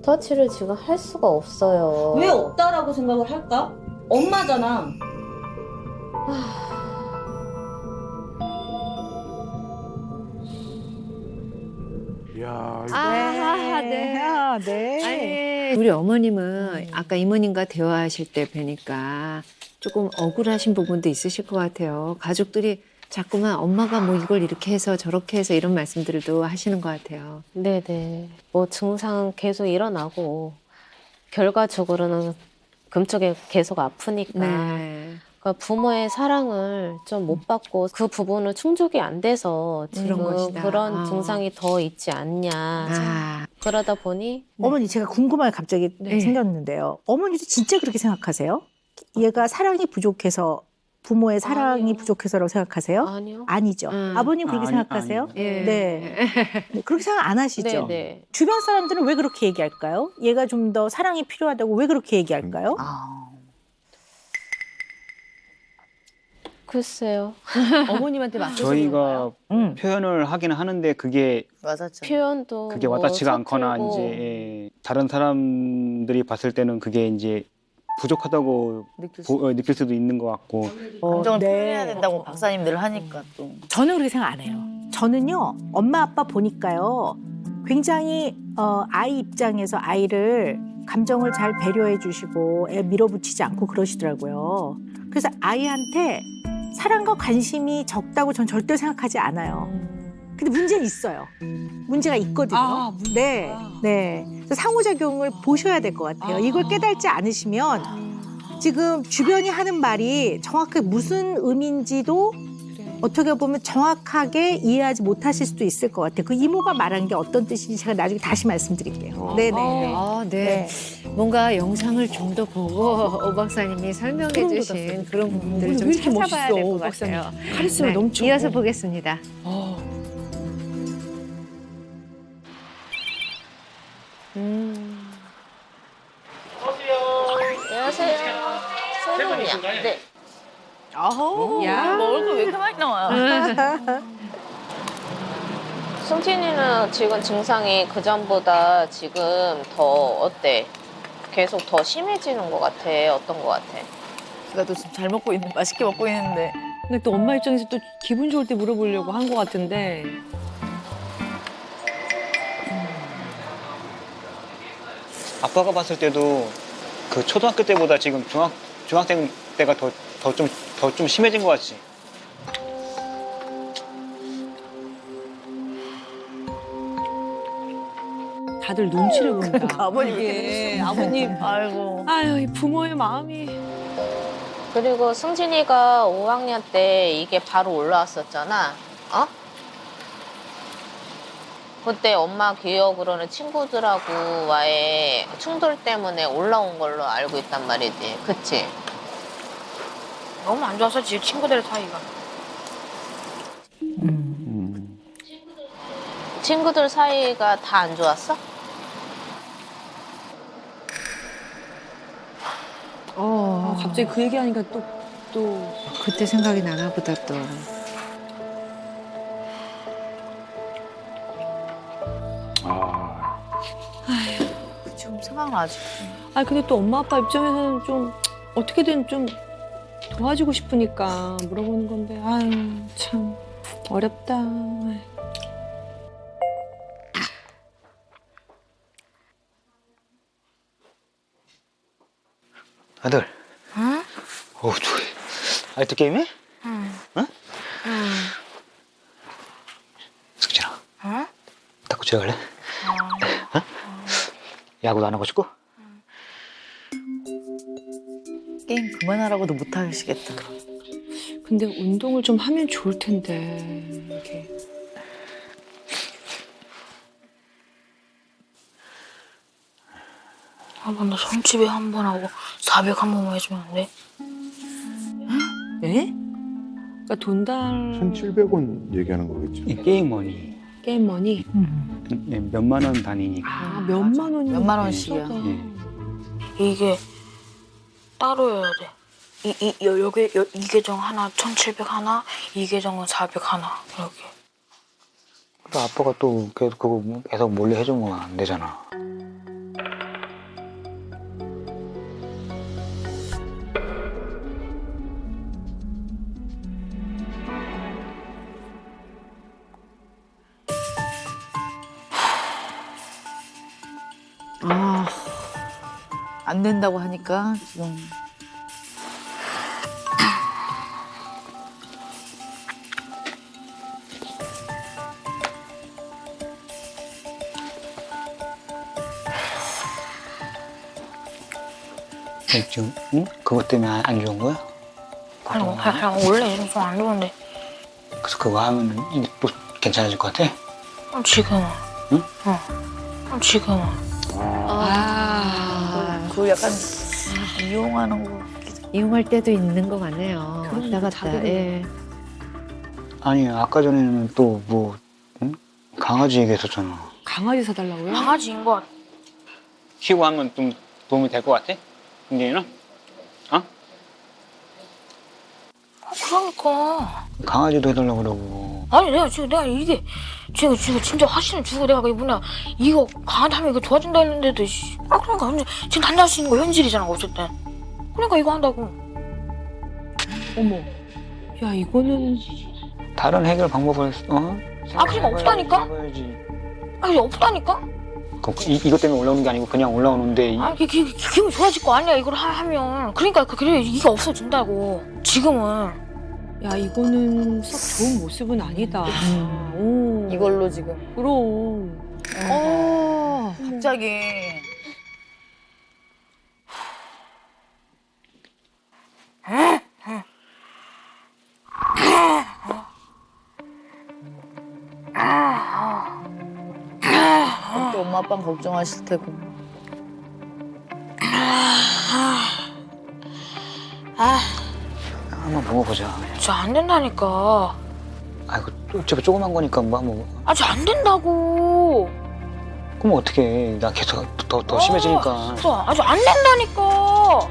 터치를 지금 할 수가 없어요. 왜 없다라고 생각을 할까? 엄마잖아. 야, 이거 네. 네. 아니, 우리 어머님은 아까 이모님과 대화하실 때 뵈니까 조금 억울하신 부분도 있으실 것 같아요. 가족들이 자꾸만 엄마가 뭐 이걸 이렇게 해서 저렇게 해서 이런 말씀들도 하시는 것 같아요. 네네. 뭐 증상 계속 일어나고 결과적으로는 금쪽에 계속 아프니까 네. 그러니까 부모의 사랑을 좀 못 받고 그 부분을 충족이 안 돼서 지금 그런 것이다. 그런 증상이 더 있지 않냐. 아, 그러다 보니 어머니 제가 궁금한 게 갑자기 네. 생겼는데요. 어머니도 진짜 그렇게 생각하세요? 얘가 사랑이 부족해서 부모의 사랑이 아니요. 부족해서라고 생각하세요? 아니요. 아니죠. 아버님 그렇게 생각하세요? 아니. 예. 네. 그렇게 생각 안 하시죠? 네네. 주변 사람들은 왜 그렇게 얘기할까요? 얘가 좀 더 사랑이 필요하다고 왜 그렇게 얘기할까요? 글쎄요. 어머님한테 맞춰서 저희가 표현을 하긴 하는데 그게 표현도 그게 뭐 와닿지가 않거나 서툴고. 이제 다른 사람들이 봤을 때는 그게 이제 부족하다고 느낄 수도 있는 것 같고. 감정을 네. 표현해야 된다고 박사님들 하니까 또. 저는 그렇게 생각 안 해요. 저는요, 엄마 아빠 보니까요, 굉장히 아이 입장에서 아이를 감정을 잘 배려해 주시고 애 밀어붙이지 않고 그러시더라고요. 그래서 아이한테 사랑과 관심이 적다고 전 절대 생각하지 않아요. 근데 문제는 있어요. 문제가 있거든요. 네, 네. 그래서 상호작용을 보셔야 될 것 같아요. 이걸 깨닫지 않으시면 지금 주변이 하는 말이 정확하게 무슨 의미인지도 어떻게 보면 정확하게 이해하지 못하실 수도 있을 것 같아요. 그 이모가 말한 게 어떤 뜻인지 제가 나중에 다시 말씀드릴게요. 네네. 아, 네. 뭔가 영상을 좀 더 보고 오 박사님이 설명해 주신 그런 부분들을 좀 왜 이렇게 찾아봐야 멋있어, 될 것 오 박사님. 같아요. 카리스마 넘쳐. 이어서 보겠습니다. 안녕하세요. 세븐이야. 네. 아우, 야. 뭐 얼굴 왜 이렇게 많이 나와요? 승진이는 지금 증상이 그 전보다 지금 더 어때? 계속 더 심해지는 것 같아? 어떤 것 같아? 나도 지금 잘 먹고 있는, 맛있게 먹고 있는데. 근데 또 엄마 입장에서 또 기분 좋을 때 물어보려고 한 것 같은데. 아빠가 봤을 때도 그 초등학교 때보다 지금 중학생 때가 더 좀 심해진 것 같지. 다들 눈치를 본다. 아버님 이게 아버님. 아이고. 아유, 이 부모의 마음이. 그리고 승진이가 5학년 때 이게 바로 올라왔었잖아. 어? 그때 엄마 기억으로는 친구들하고와의 충돌 때문에 올라온 걸로 알고 있단 말이지. 그치? 너무 안 좋아서 지금 친구들 사이가. 친구들 사이가 다 안 좋았어? 갑자기 그 얘기하니까 또. 그때 생각이 나나 보다 또. 지금 생각나지. 아, 근데 또 엄마 아빠 입장에서는 좀 어떻게든 좀 도와주고 싶으니까 물어보는 건데, 아유, 참 어렵다. 아들. 응? 오, 좋아. 아직도 게임해? 응. 응? 응. 승진아, 응? 탁구 치러 갈래? 어? 야구도 안 하고 싶고? 게임 그만하라고도 못 하시겠다. 근데 운동을 좀 하면 좋을 텐데, 이게. 한 번 더 손집에 한 번 하고 400 한 번만 해주면 안 돼? 에? 그러니까 돈달 1,700원 얘기하는 거겠죠. 이 게임 머니. 게임 머니. 네, 몇만 원 단위니까. 아, 몇만 원이. 몇만 원씩이야. 이게 따로 해야 돼. 여기 이 계정 하나 1,700 하나, 이 계정은 400 하나 이렇게. 또 아빠가 또 그거 계속 몰래 해주면 안 되잖아. 아, 안 된다고 하니까 지금. 지금 응? 그것 때문에 안 좋은 거야? 아니 그냥 원래 좀 안 좋은데 그래서 그거 하면 이제 또 괜찮아질 것 같아? 지금은. 응? 지금은. 그 약간 이용하는 거. 이용할 때도 있는 것 같네요. 그러니까 왔다 갔다. 자기를- 예. 아니 아까 전에는 또 뭐 강아지 얘기했었잖아. 강아지 사달라고요? 강아지인 것 같아. 키우고 하면 좀 도움이 될 것 같아? 승진이는? 어? 그러니까. 강아지도 해달라고 그러고. 아니 내가 이게 지금 진짜 화신을 주고 내가 이거 강아지 하면 이거 도와준다 했는데도 그러니까 근데 지금 단장할 수 있는 거 현실이잖아 어쨌든. 그러니까 이거 한다고. 어머. 야, 이거는. 다른 해결 방법을 그러니까 없다니까? 해봐야지. 아니 없다니까? 이것 때문에 올라오는 게 아니고 그냥 올라오는데 기분 좋아질 거 아니야 이걸 하면. 그러니까 그래 이게 없어진다고 지금은. 야, 이거는 썩 좋은 모습은 아니다. 오. 이걸로 지금. 그럼. 갑자기. 또 엄마 아빠는 걱정하실 테고. 한번 먹어보자. 진짜 안 된다니까. 아이고 어차피 조그만 거니까 뭐 아직 안 된다고. 그럼 어떡해. 나 계속 더 심해지니까. 진짜 아직 안 된다니까.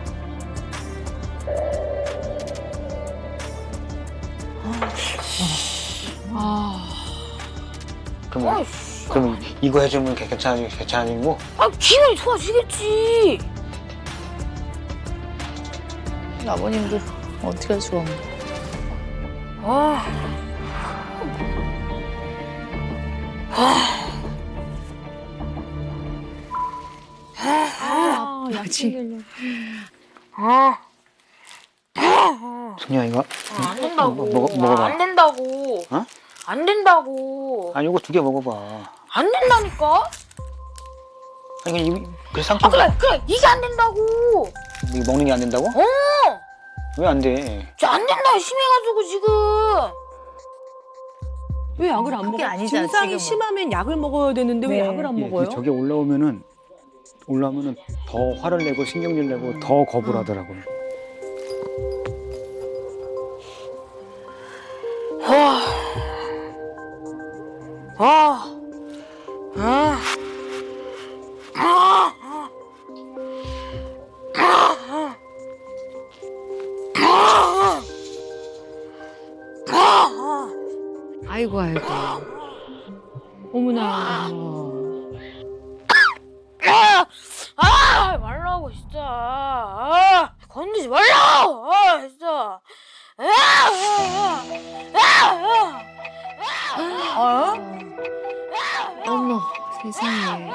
그러면 이거 해주면 괜찮아지고? 아, 기분이 좋아지겠지. 아버님도 어떻게 할 수가 없네. 아. 약 챙기려고. 승리야 이거 안 된다고. 먹어봐. 안 된다고. 어? 안 된다고. 아니 이거 2개 먹어봐. 안 된다니까? 아니 그 아, 상처 그래, 이게 안 된다고. 이거 먹는 게 안 된다고? 왜 안 돼? 안 된다, 심해가지고 지금. 왜 약을 안 그게 먹어? 아니잖아, 증상이 지금은. 심하면 약을 먹어야 되는데 왜 네. 약을 안 예, 먹어요? 저게 올라오면은 더 화를 내고 신경질 내고 더 겁을 하더라고요. 아이고 아이고. 어머나. 말라고 진짜. 건드지 말라고. 진짜. 어머 세상에.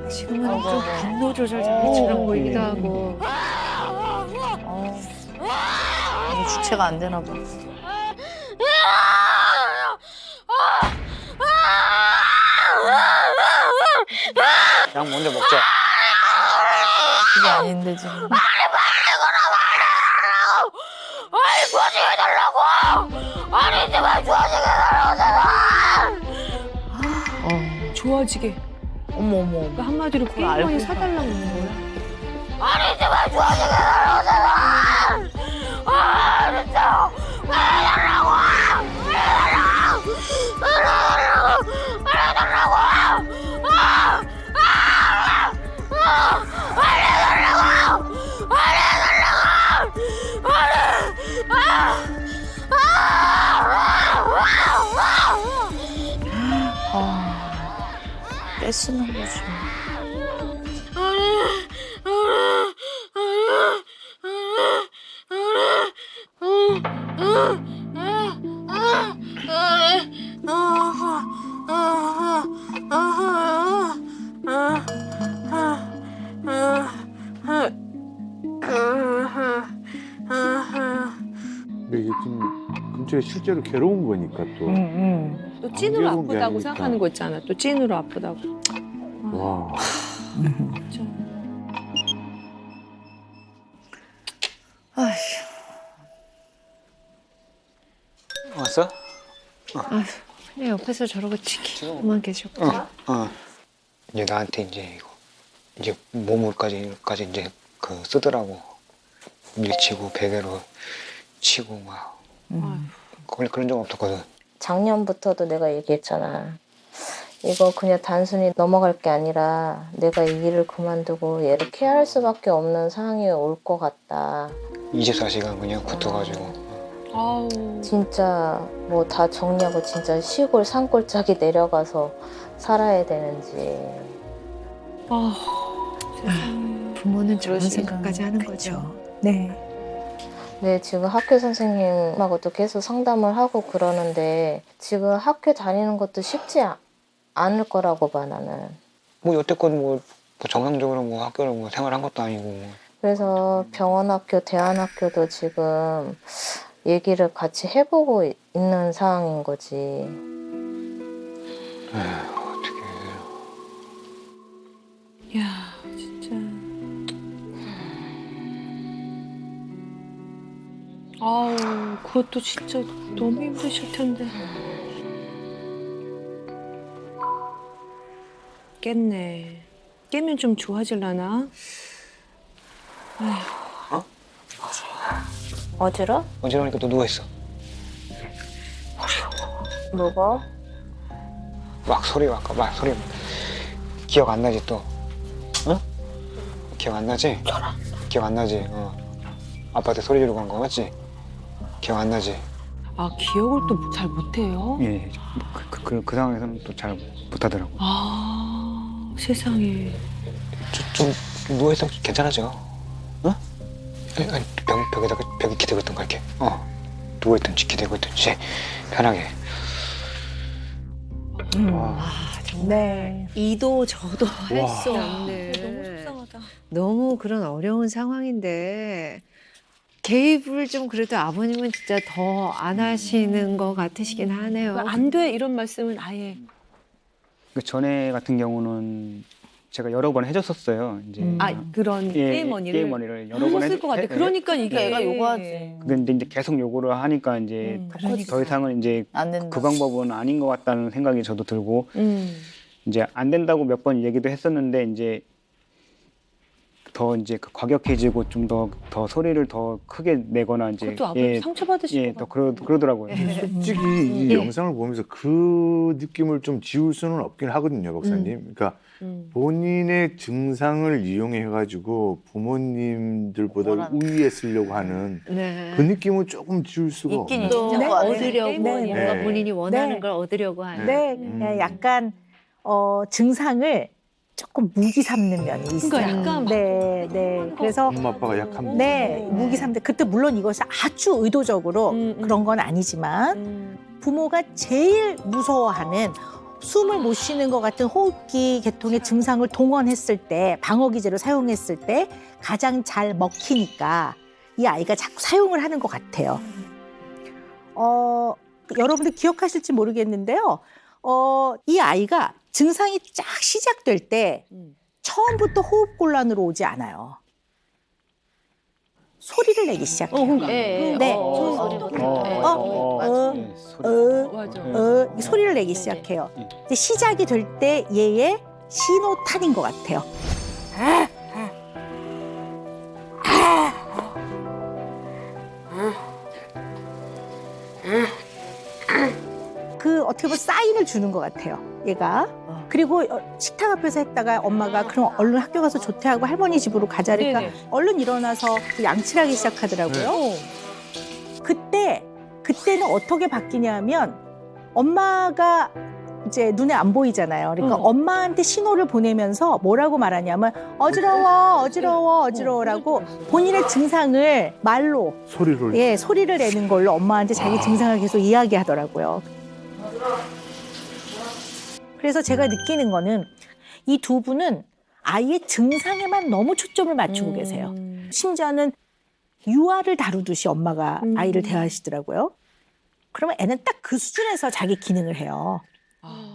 지금은 좀 분노 조절 장애처럼 보이기도 하고. 주체가 안 되나 봐. 약 먼저 먹자. 그게 아닌데 지금. 좋아지게. 어머. 그러니까 한마디로 그걸 알고 게임권이 있나? 사달라고 하는 거야. 떼쓰는 거지. 근데 이게 좀 근처에 실제로 괴로운 거니까 또. 또 찐으로 안 괴로운 게 아프다고 아니니까. 생각하는 거 있잖아. 또 찐으로 아프다고. 와. 진짜. 왔어? 아휴 그냥 옆에서 저러고 지키고만 계셨고. 이제 나한테 이제 몸을까지 이제 그 쓰더라고. 밀치고 베개로 치고 막. 그런 적 없었거든. 작년부터도 내가 얘기했잖아. 이거 그냥 단순히 넘어갈 게 아니라 내가 이 일을 그만두고 얘를 케어할 수밖에 없는 상황이 올 것 같다. 24시간 그냥 붙어가지고. 아우. 진짜 뭐 다 정리하고 진짜 시골 산골짜기 내려가서 살아야 되는지. 아. 부모는 저런 그러시구나. 생각까지 하는 거죠. 네. 네, 지금 학교 선생님하고도 계속 상담을 하고 그러는데 지금 학교 다니는 것도 쉽지 않을 거라고 봐, 나는. 뭐 여태껏 뭐 정상적으로 뭐 학교를 뭐 생활한 것도 아니고. 그래서 병원 학교, 대안학교도 지금 얘기를 같이 해보고 있는 상황인 거지. 어떻게. 야 진짜. 아우 그것도 진짜 너무 힘드실 텐데. 깼네. 깨면 좀 좋아질라나? 어지러? 어지러우니까 또 누워있어. 뭐가? 막 소리 기억 안 나지 또? 어? 기억 안 나지? 기억 안 나지? 아빠한테 소리 지르고 간 거 맞지? 기억 안 나지? 아, 기억을 또 잘 못해요? 예, 그 상황에서는 또 잘 못하더라고. 아, 세상에. 좀 누워있으면 괜찮아져. 어? 아니, 벽에다가 벽에 기대고 있던가 이렇게. 누워있든지 기대고 있든지 편하게. 네. 이도 저도 할 와. 수 없는 너무 속상하다. 너무 그런 어려운 상황인데 개입을 좀 그래도 아버님은 진짜 더 안 하시는 것 같으시긴 하네요. 안 돼, 이런 말씀은 아예. 그 전에 같은 경우는 제가 여러 번 해줬었어요. 이제 그런 게임머니를 여러 번 하셨을 것 같아. 그러니까 이게 애가 요구하지. 근데 이제 계속 요구를 하니까 이제 더 이상은 이제 안 된다. 그 방법은 아닌 것 같다는 생각이 저도 들고 음. 이제 안 된다고 몇 번 얘기도 했었는데 이제 더 이제 과격해지고 좀 더 소리를 더 크게 내거나 이제 그것도 아버지 상처받으실 것 같아요. 그러더라고요. 솔직히 이 영상을 보면서 그 느낌을 좀 지울 수는 없긴 하거든요, 박사님. 그러니까 본인의 증상을 이용해가지고 부모님들보다 우위에 쓰려고 하는 네. 그 느낌은 조금 지울 수가 있긴 없네요. 또 네. 얻으려고 네. 뭔가 네. 본인이 원하는 네. 걸 얻으려고 하는. 네, 약간 증상을 조금 무기 삼는 면이 있어요. 그러니까 약간 네. 그래서 엄마 아빠가 약한 네, 무기 삼는. 그때 물론 이것이 아주 의도적으로 그런 건 아니지만 부모가 제일 무서워하는 숨을 못 쉬는 것 같은 호흡기 계통의 증상을 동원했을 때, 방어기제로 사용했을 때 가장 잘 먹히니까 이 아이가 자꾸 사용을 하는 것 같아요. 여러분들 기억하실지 모르겠는데요. 이 아이가 증상이 쫙 시작될 때 처음부터 호흡곤란으로 오지 않아요. 소리를 내기 시작해요. 네. 이 소리를 내기 시작해요. 이제 시작이 될 때 얘의 신호탄인 것 같아요. 그 어떻게 보면 사인을 주는 것 같아요, 얘가. 그리고 식탁 앞에서 했다가 엄마가 그럼 얼른 학교 가서 조퇴하고 할머니 집으로 가자 그러니까 네네. 얼른 일어나서 양치를 하기 시작하더라고요. 그때는 어떻게 바뀌냐면 엄마가 이제 눈에 안 보이잖아요. 그러니까 엄마한테 신호를 보내면서 뭐라고 말하냐면 어지러워라고 본인의 증상을 말로 소리를 내는 걸로 엄마한테 자기 증상을 계속 이야기하더라고요. 그래서 제가 느끼는 거는 이 두 분은 아이의 증상에만 너무 초점을 맞추고 계세요. 심지어는 유아를 다루듯이 엄마가 아이를 대하시더라고요. 그러면 애는 딱 그 수준에서 자기 기능을 해요.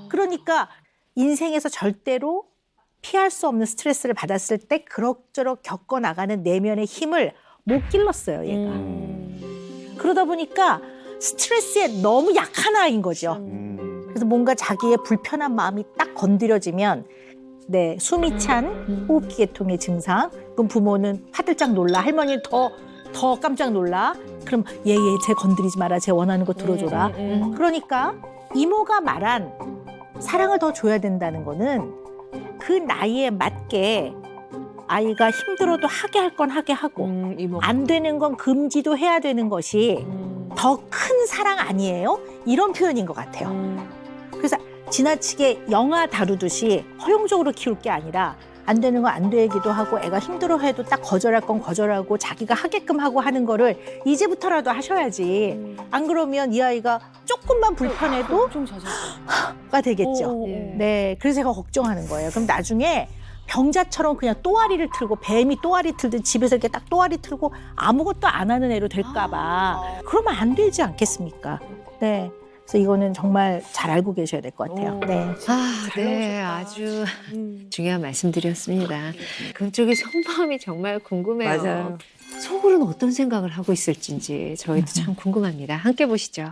그러니까 인생에서 절대로 피할 수 없는 스트레스를 받았을 때 그럭저럭 겪어나가는 내면의 힘을 못 길렀어요, 얘가. 그러다 보니까 스트레스에 너무 약한 아이인 거죠. 그래서 뭔가 자기의 불편한 마음이 딱 건드려지면 숨이 찬 호흡기 계통의 증상. 그럼 부모는 화들짝 놀라. 할머니는 더 깜짝 놀라. 그럼 얘 쟤 건드리지 마라. 쟤 원하는 거 들어줘라. 그러니까 이모가 말한 사랑을 더 줘야 된다는 거는 그 나이에 맞게 아이가 힘들어도 하게 할 건 하게 하고 안 되는 건 금지도 해야 되는 것이 더 큰 사랑 아니에요? 이런 표현인 것 같아요. 그래서 지나치게 영아 다루듯이 허용적으로 키울 게 아니라 안 되는 건 안 되기도 하고 애가 힘들어해도 딱 거절할 건 거절하고 자기가 하게끔 하고 하는 거를 이제부터라도 하셔야지. 안 그러면 이 아이가 조금만 불편해도 가 되겠죠. 네, 그래서 제가 걱정하는 거예요. 그럼 나중에 병자처럼 그냥 또아리를 틀고 뱀이 또아리 틀듯 집에서 이렇게 딱 또아리 틀고 아무것도 안 하는 애로 될까 봐. 그러면 안 되지 않겠습니까? 네. 그래서 이거는 정말 잘 알고 계셔야 될 것 같아요. 네. 네, 아주 중요한 말씀드렸습니다. 그쪽의 속마음이 정말 궁금해요. 맞아요. 속으로는 어떤 생각을 하고 있을지 저희도 참 궁금합니다. 함께 보시죠.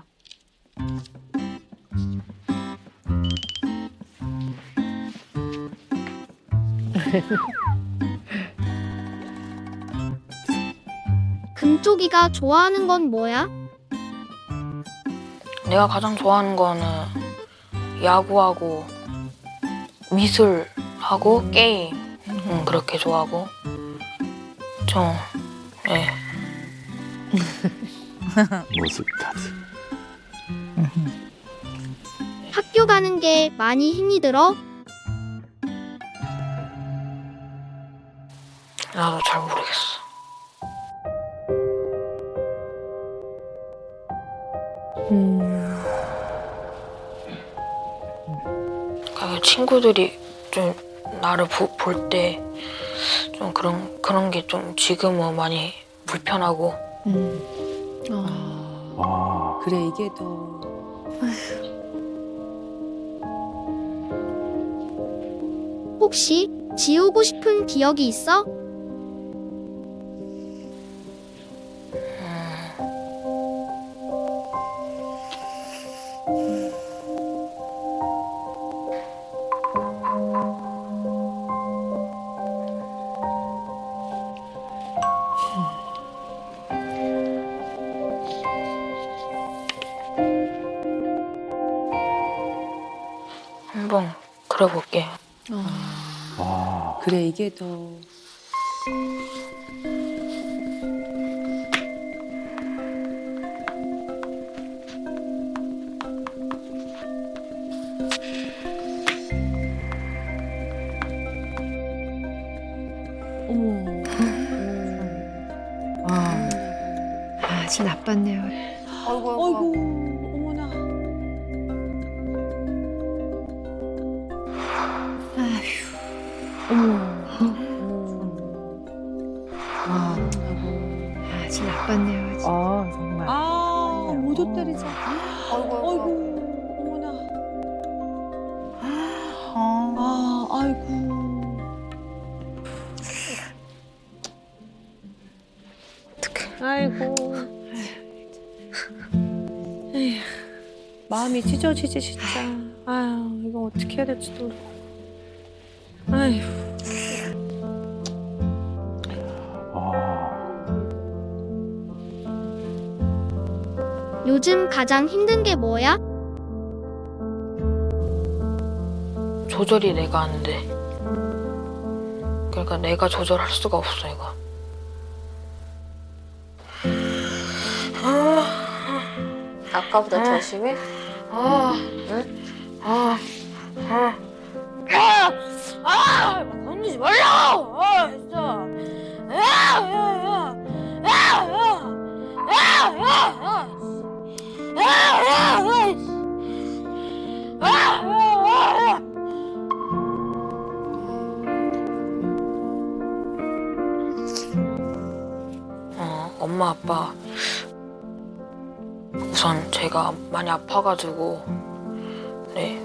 금쪽이가 좋아하는 건 뭐야? 내가 가장 좋아하는 거는 야구하고 미술하고 게임 그렇게 좋아하고 좀 네. 머스타드. 학교 가는 게 많이 힘이 들어? 나도 잘 모르겠어. 그러니까 친구들이 좀 나를 볼 때 좀 그런 게 좀 지금은 많이 불편하고. 그래 이게 더 혹시 지우고 싶은 기억이 있어? 한번 그려볼게. 그래 이게 더 아주 나빴네요. 어이구, 어머나. 아주 나빴네요. 정말. 모두 때리자. 어이구, 어머나. 아이고. 아이고. 에휴, 마음이 찢어지지 진짜. 아유, 이거 어떻게 해야 될지도 모르고. 아휴. 요즘 가장 힘든 게 뭐야? 조절이 내가 안 돼. 그러니까 내가 조절할 수가 없어 이거. 아까보다 더 심해? 건드지 말라고! 진짜. 엄마 아빠 우선 제가 많이 아파가지고 네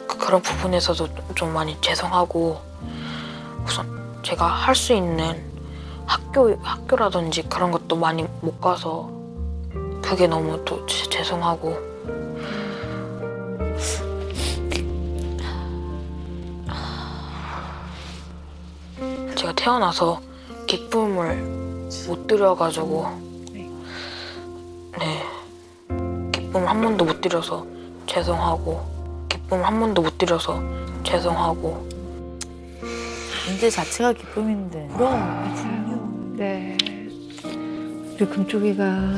그런 부분에서도 좀 많이 죄송하고 우선 제가 할 수 있는 학교라든지 그런 것도 많이 못 가서 그게 너무 또 죄송하고 제가 태어나서 기쁨을 못 드려가지고 네 기쁨을 한 번도 못 드려서 죄송하고 기쁨을 한 번도 못 드려서 죄송하고 문제 자체가 기쁨인데. 네. 우리 금쪽이가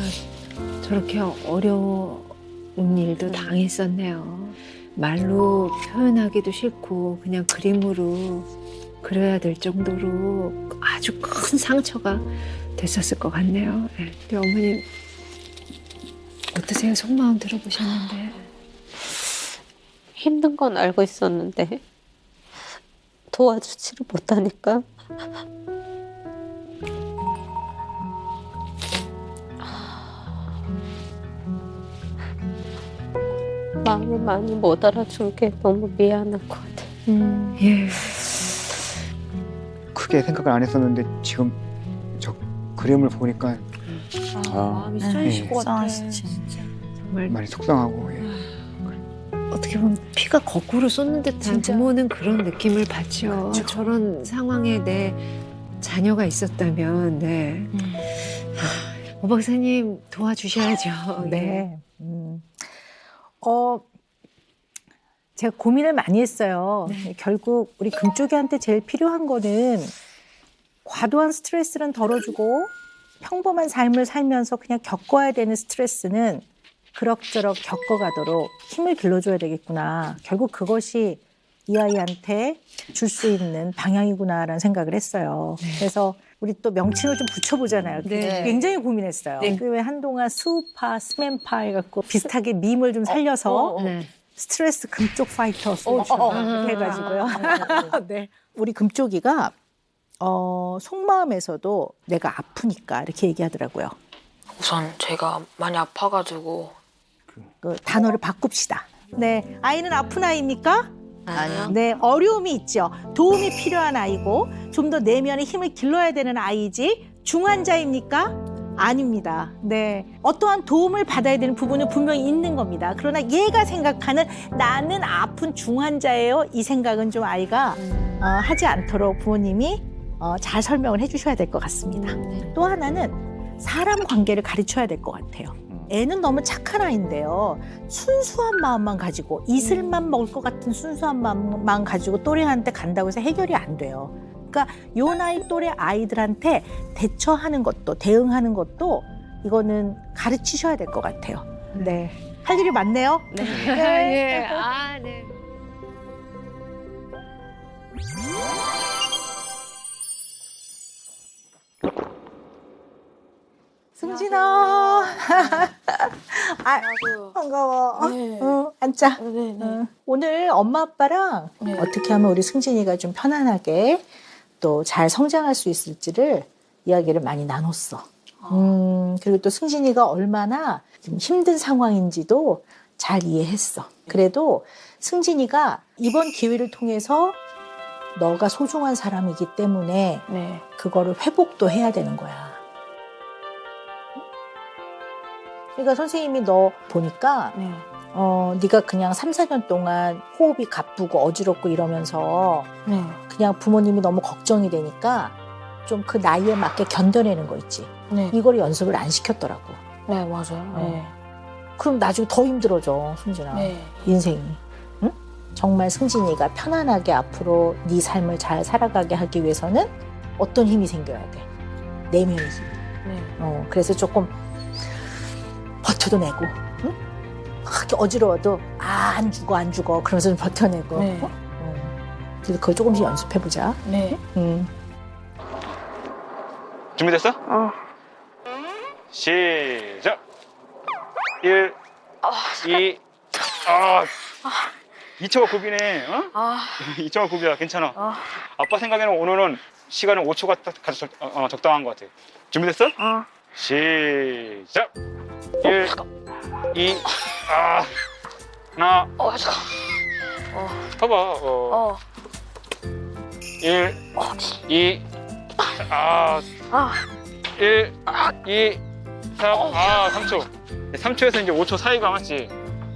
저렇게 어려운 일도 당했었네요. 말로 표현하기도 싫고 그냥 그림으로 그려야 될 정도로 아주 큰 상처가 됐었을 것 같네요. 네. 우리 어머님 어떠세요? 속마음 들어보셨는데. 힘든 건 알고 있었는데 도와주지를 못하니까 마음을 많이 못 알아준 게 너무 미안한 것 같아. 예. 크게 생각을 안 했었는데 지금 저 그림을 보니까 마음이 찢어지실 것 같아. 속상하시지. 정말 많이 속상하고 어떻게 보면 피가 거꾸로 쏟는 듯한 부모는 그런 느낌을 받죠. 저런 상황에 내 자녀가 있었다면, 네. 오 박사님 도와주셔야죠. 네. 제가 고민을 많이 했어요. 결국 우리 금쪽이한테 제일 필요한 거는 과도한 스트레스는 덜어주고 평범한 삶을 살면서 그냥 겪어야 되는 스트레스는 그럭저럭 겪어가도록 힘을 길러줘야 되겠구나. 결국 그것이 이 아이한테 줄 수 있는 방향이구나라는 생각을 했어요. 그래서 우리 또 명칭을 좀 붙여보잖아요. 네. 굉장히 고민했어요. 네. 왜 한동안 수우파, 스맨파 해갖고 비슷하게 밈을 좀 살려서 네. 스트레스 금쪽 파이터 이렇게 해가지고요. 네. 우리 금쪽이가 속마음에서도 내가 아프니까 이렇게 얘기하더라고요. 우선 제가 많이 아파가지고 그 단어를 바꿉시다. 네, 아이는 아픈 아이입니까? 아니요. 네, 어려움이 있죠. 도움이 필요한 아이고 좀 더 내면의 힘을 길러야 되는 아이지 중환자입니까? 아닙니다. 네, 어떠한 도움을 받아야 되는 부분은 분명히 있는 겁니다. 그러나 얘가 생각하는 나는 아픈 중환자예요. 이 생각은 좀 아이가 하지 않도록 부모님이 잘 설명을 해주셔야 될 것 같습니다. 또 하나는 사람 관계를 가르쳐야 될 것 같아요. 애는 너무 착한 아이인데요. 순수한 마음만 가지고 이슬만 먹을 것 같은 순수한 마음만 가지고 또래한테 간다고 해서 해결이 안 돼요. 그러니까 요 나이 또래 아이들한테 대처하는 것도 대응하는 것도 이거는 가르치셔야 될 것 같아요. 네, 할 일이 많네요. 네. 예. 아, 네. 승진아. 안녕하세요. 반가워. 네. 앉자. 네. 오늘 엄마 아빠랑 네. 어떻게 하면 우리 승진이가 좀 편안하게 또 잘 성장할 수 있을지를 이야기를 많이 나눴어. 그리고 또 승진이가 얼마나 좀 힘든 상황인지도 잘 이해했어. 그래도 승진이가 이번 기회를 통해서 너가 소중한 사람이기 때문에 네. 그거를 회복도 해야 되는 거야. 그러니까 선생님이 너 보니까 네. 네가 그냥 3, 4년 동안 호흡이 가쁘고 어지럽고 이러면서 네. 그냥 부모님이 너무 걱정이 되니까 좀 그 나이에 맞게 견뎌내는 거 있지. 네. 이걸 연습을 안 시켰더라고. 네, 맞아요. 네. 그럼 나중에 더 힘들어져, 승진아. 네. 인생이. 응? 정말 승진이가 편안하게 앞으로 네 삶을 잘 살아가게 하기 위해서는 어떤 힘이 생겨야 돼? 내면의 힘. 네. 그래서 조금 버텨도 내고, 응? 그렇게 어지러워도 안 죽어 그러면서 좀 버텨내고. 네. 그래서 그거 조금씩 연습해보자. 네. 준비됐어? 시작. 1, 2, 2초가 굽이네. 2초가 굽이야. 괜찮아. 아빠 생각에는 오늘은 시간은 5초가 딱 적당한 것 같아. 준비됐어? 시작. 1, 2, 하나. 봐봐. 1, 2, 1, 2, 3, 3초. 3초에서 이제 5초 사이가 맞지?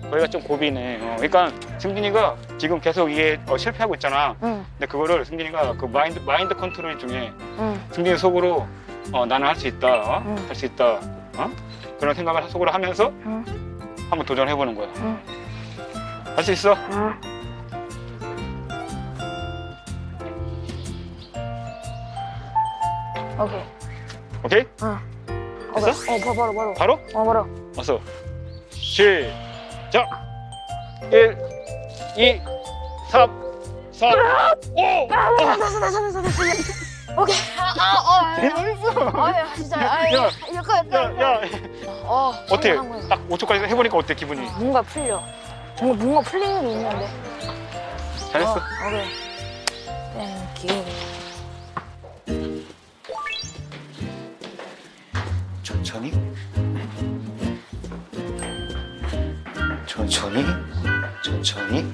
거기가 좀 고비네. 그러니까 승진이가 지금 계속 이게 실패하고 있잖아. 근데 그거를 승진이가 그 마인드 컨트롤 중에 승진이 속으로 나는 할 수 있다. 할 수 있다. 그런 생각을 속으로 하면서 한번 도전해보는 거야. 할 수 있어? 오케이. 오케이? 됐어? 바로. 바로? 바로. 어서. 시작. 1, 2, 3, 4, 5. 오케이. 재밌어. 진짜. 야, 약간. 야. 어때? 딱 5초까지 해보니까 어때 기분이? 뭔가 풀려. 뭔가 풀리는 게 있는데. 잘했어. 오케이. 땡큐. 천천히. 천천히. 천천히.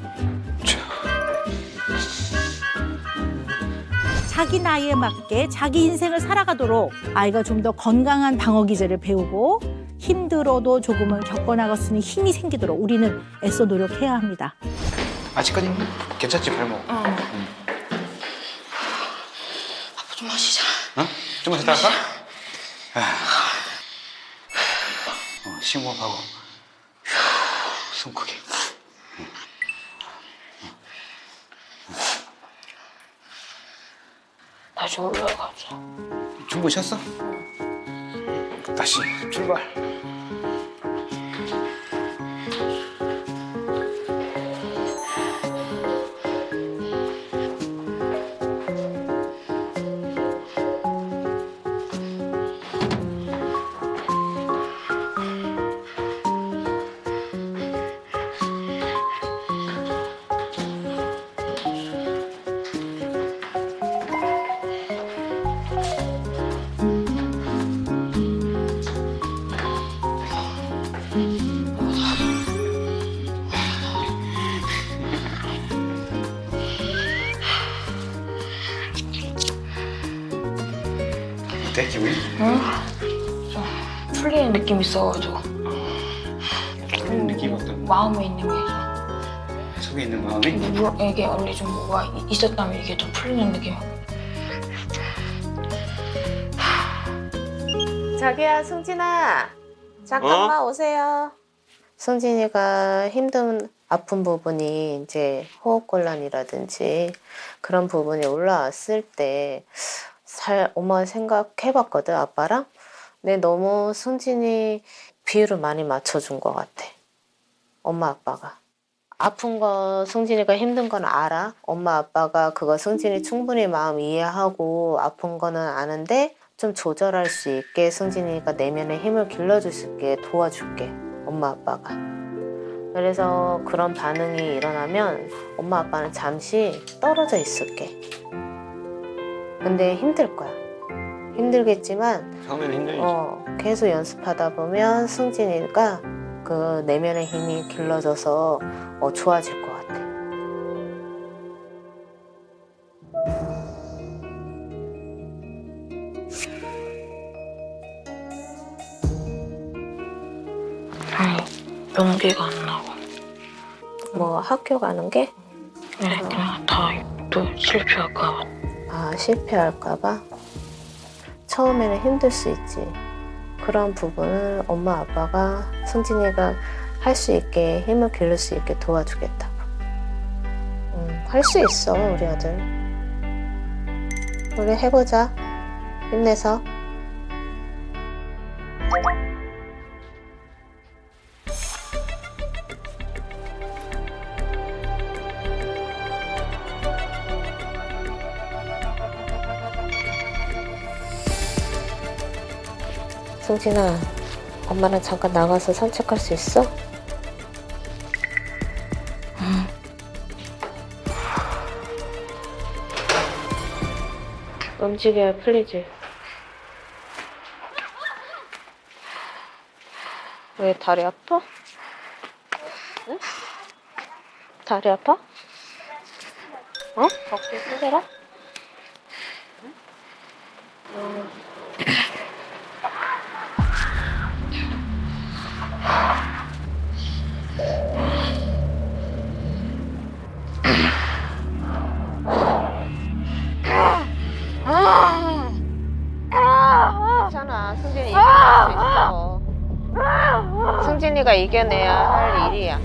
자기 나이에 맞게 자기 인생을 살아가도록 아이가 좀 더 건강한 방어 기제를 배우고 힘들어도 조금은 겪어나갈 수 있는 힘이 생기도록 우리는 애써 노력해야 합니다. 아직까지는 괜찮지 발목. 아빠 좀 마시자. 어? 좀만 쉬다 할까? 심호흡하고 숨 크게. 다시 올라가자. 충분히 쉬었어? 다시 출발. 어때 기분이? 좀 풀리는 느낌이 있어가지고. 그런 느낌 어떤? 마음에 있는 게 속에 있는 마음이? 이게 원래 좀 뭐가 있었다면 이게 좀 풀리는 느낌. 자기야, 승진아. 잠깐만 오세요. 승진이가 힘든 아픈 부분이 이제 호흡곤란이라든지 그런 부분이 올라왔을 때 엄마 생각해봤거든, 아빠랑. 근데 너무 승진이 비율을 많이 맞춰준 것 같아. 엄마 아빠가. 아픈 거 승진이가 힘든 건 알아. 엄마 아빠가 그거 승진이 충분히 마음 이해하고 아픈 거는 아는데 좀 조절할 수 있게 승진이가 내면의 힘을 길러줄 수 있게 도와줄게. 엄마 아빠가. 그래서 그런 반응이 일어나면 엄마 아빠는 잠시 떨어져 있을게. 근데 힘들 거야. 힘들겠지만 처음에는 힘들지. 계속 연습하다 보면 승진이가 그 내면의 힘이 길러져서 좋아질 것 같아. 용기가 안 나고. 뭐 학교 가는 게? 네, 그냥 다 또 실패할까 봐. 아, 실패할까 봐? 처음에는 힘들 수 있지. 그런 부분을 엄마 아빠가 승진이가 할 수 있게 힘을 기를 수 있게 도와주겠다고. 할 수 있어, 우리 아들. 우리 해보자. 힘내서. 승진아, 엄마랑 잠깐 나가서 산책할 수 있어? 움직여야 풀리지. 왜 다리 아파? 응? 다리 아파? 걷기 힘들어? 괜찮아. 승진이 이겨낼 수 있어. 승진이가 이겨내야 할 일이야.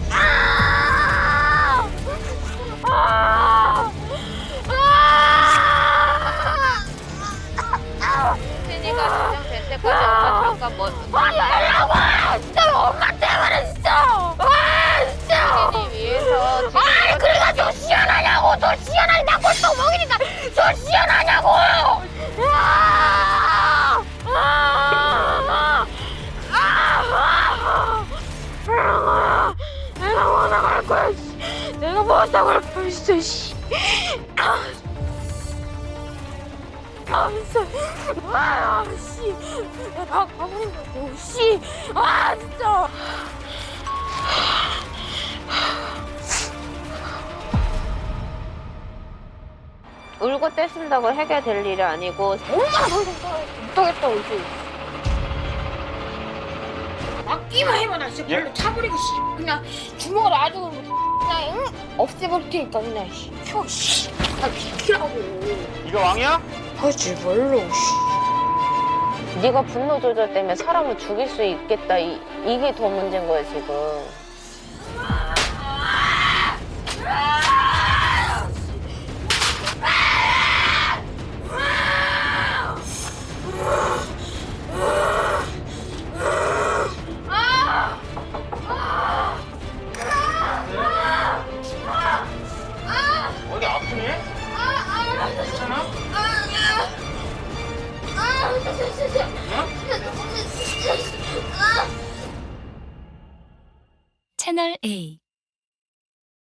승진이가 진정될 때까지 엄마 잠깐 말라고! 진짜 엄마 때문에 진짜! 진짜! 승진이 위해서 지금 그래가지고 시원하냐고! 너 시원하냐고! 또 먹이니까 너 시원하냐고! 내가 뭐 나갈 거야. 내가 뭐 나갈 거야. 진짜 씨. 진짜. 씨. 나 가버린 거야. 씨. 진짜. 울고 떼쓴다고 해결될 일이 아니고 얼마나 못하겠다고 이제. 막기만 해봐 나 진짜 발로 차버리고 씨 그냥 주먹을 아주 그냥 없애버릴 테니까 그냥 켜 씨. 아 비키라고. 이거 왕이야? 하지 말로 씨. 네가 분노 조절 때문에 사람을 죽일 수 있겠다. 이게 더 문제인 거야 지금. 어디 아프니? 괜찮아? 채널 A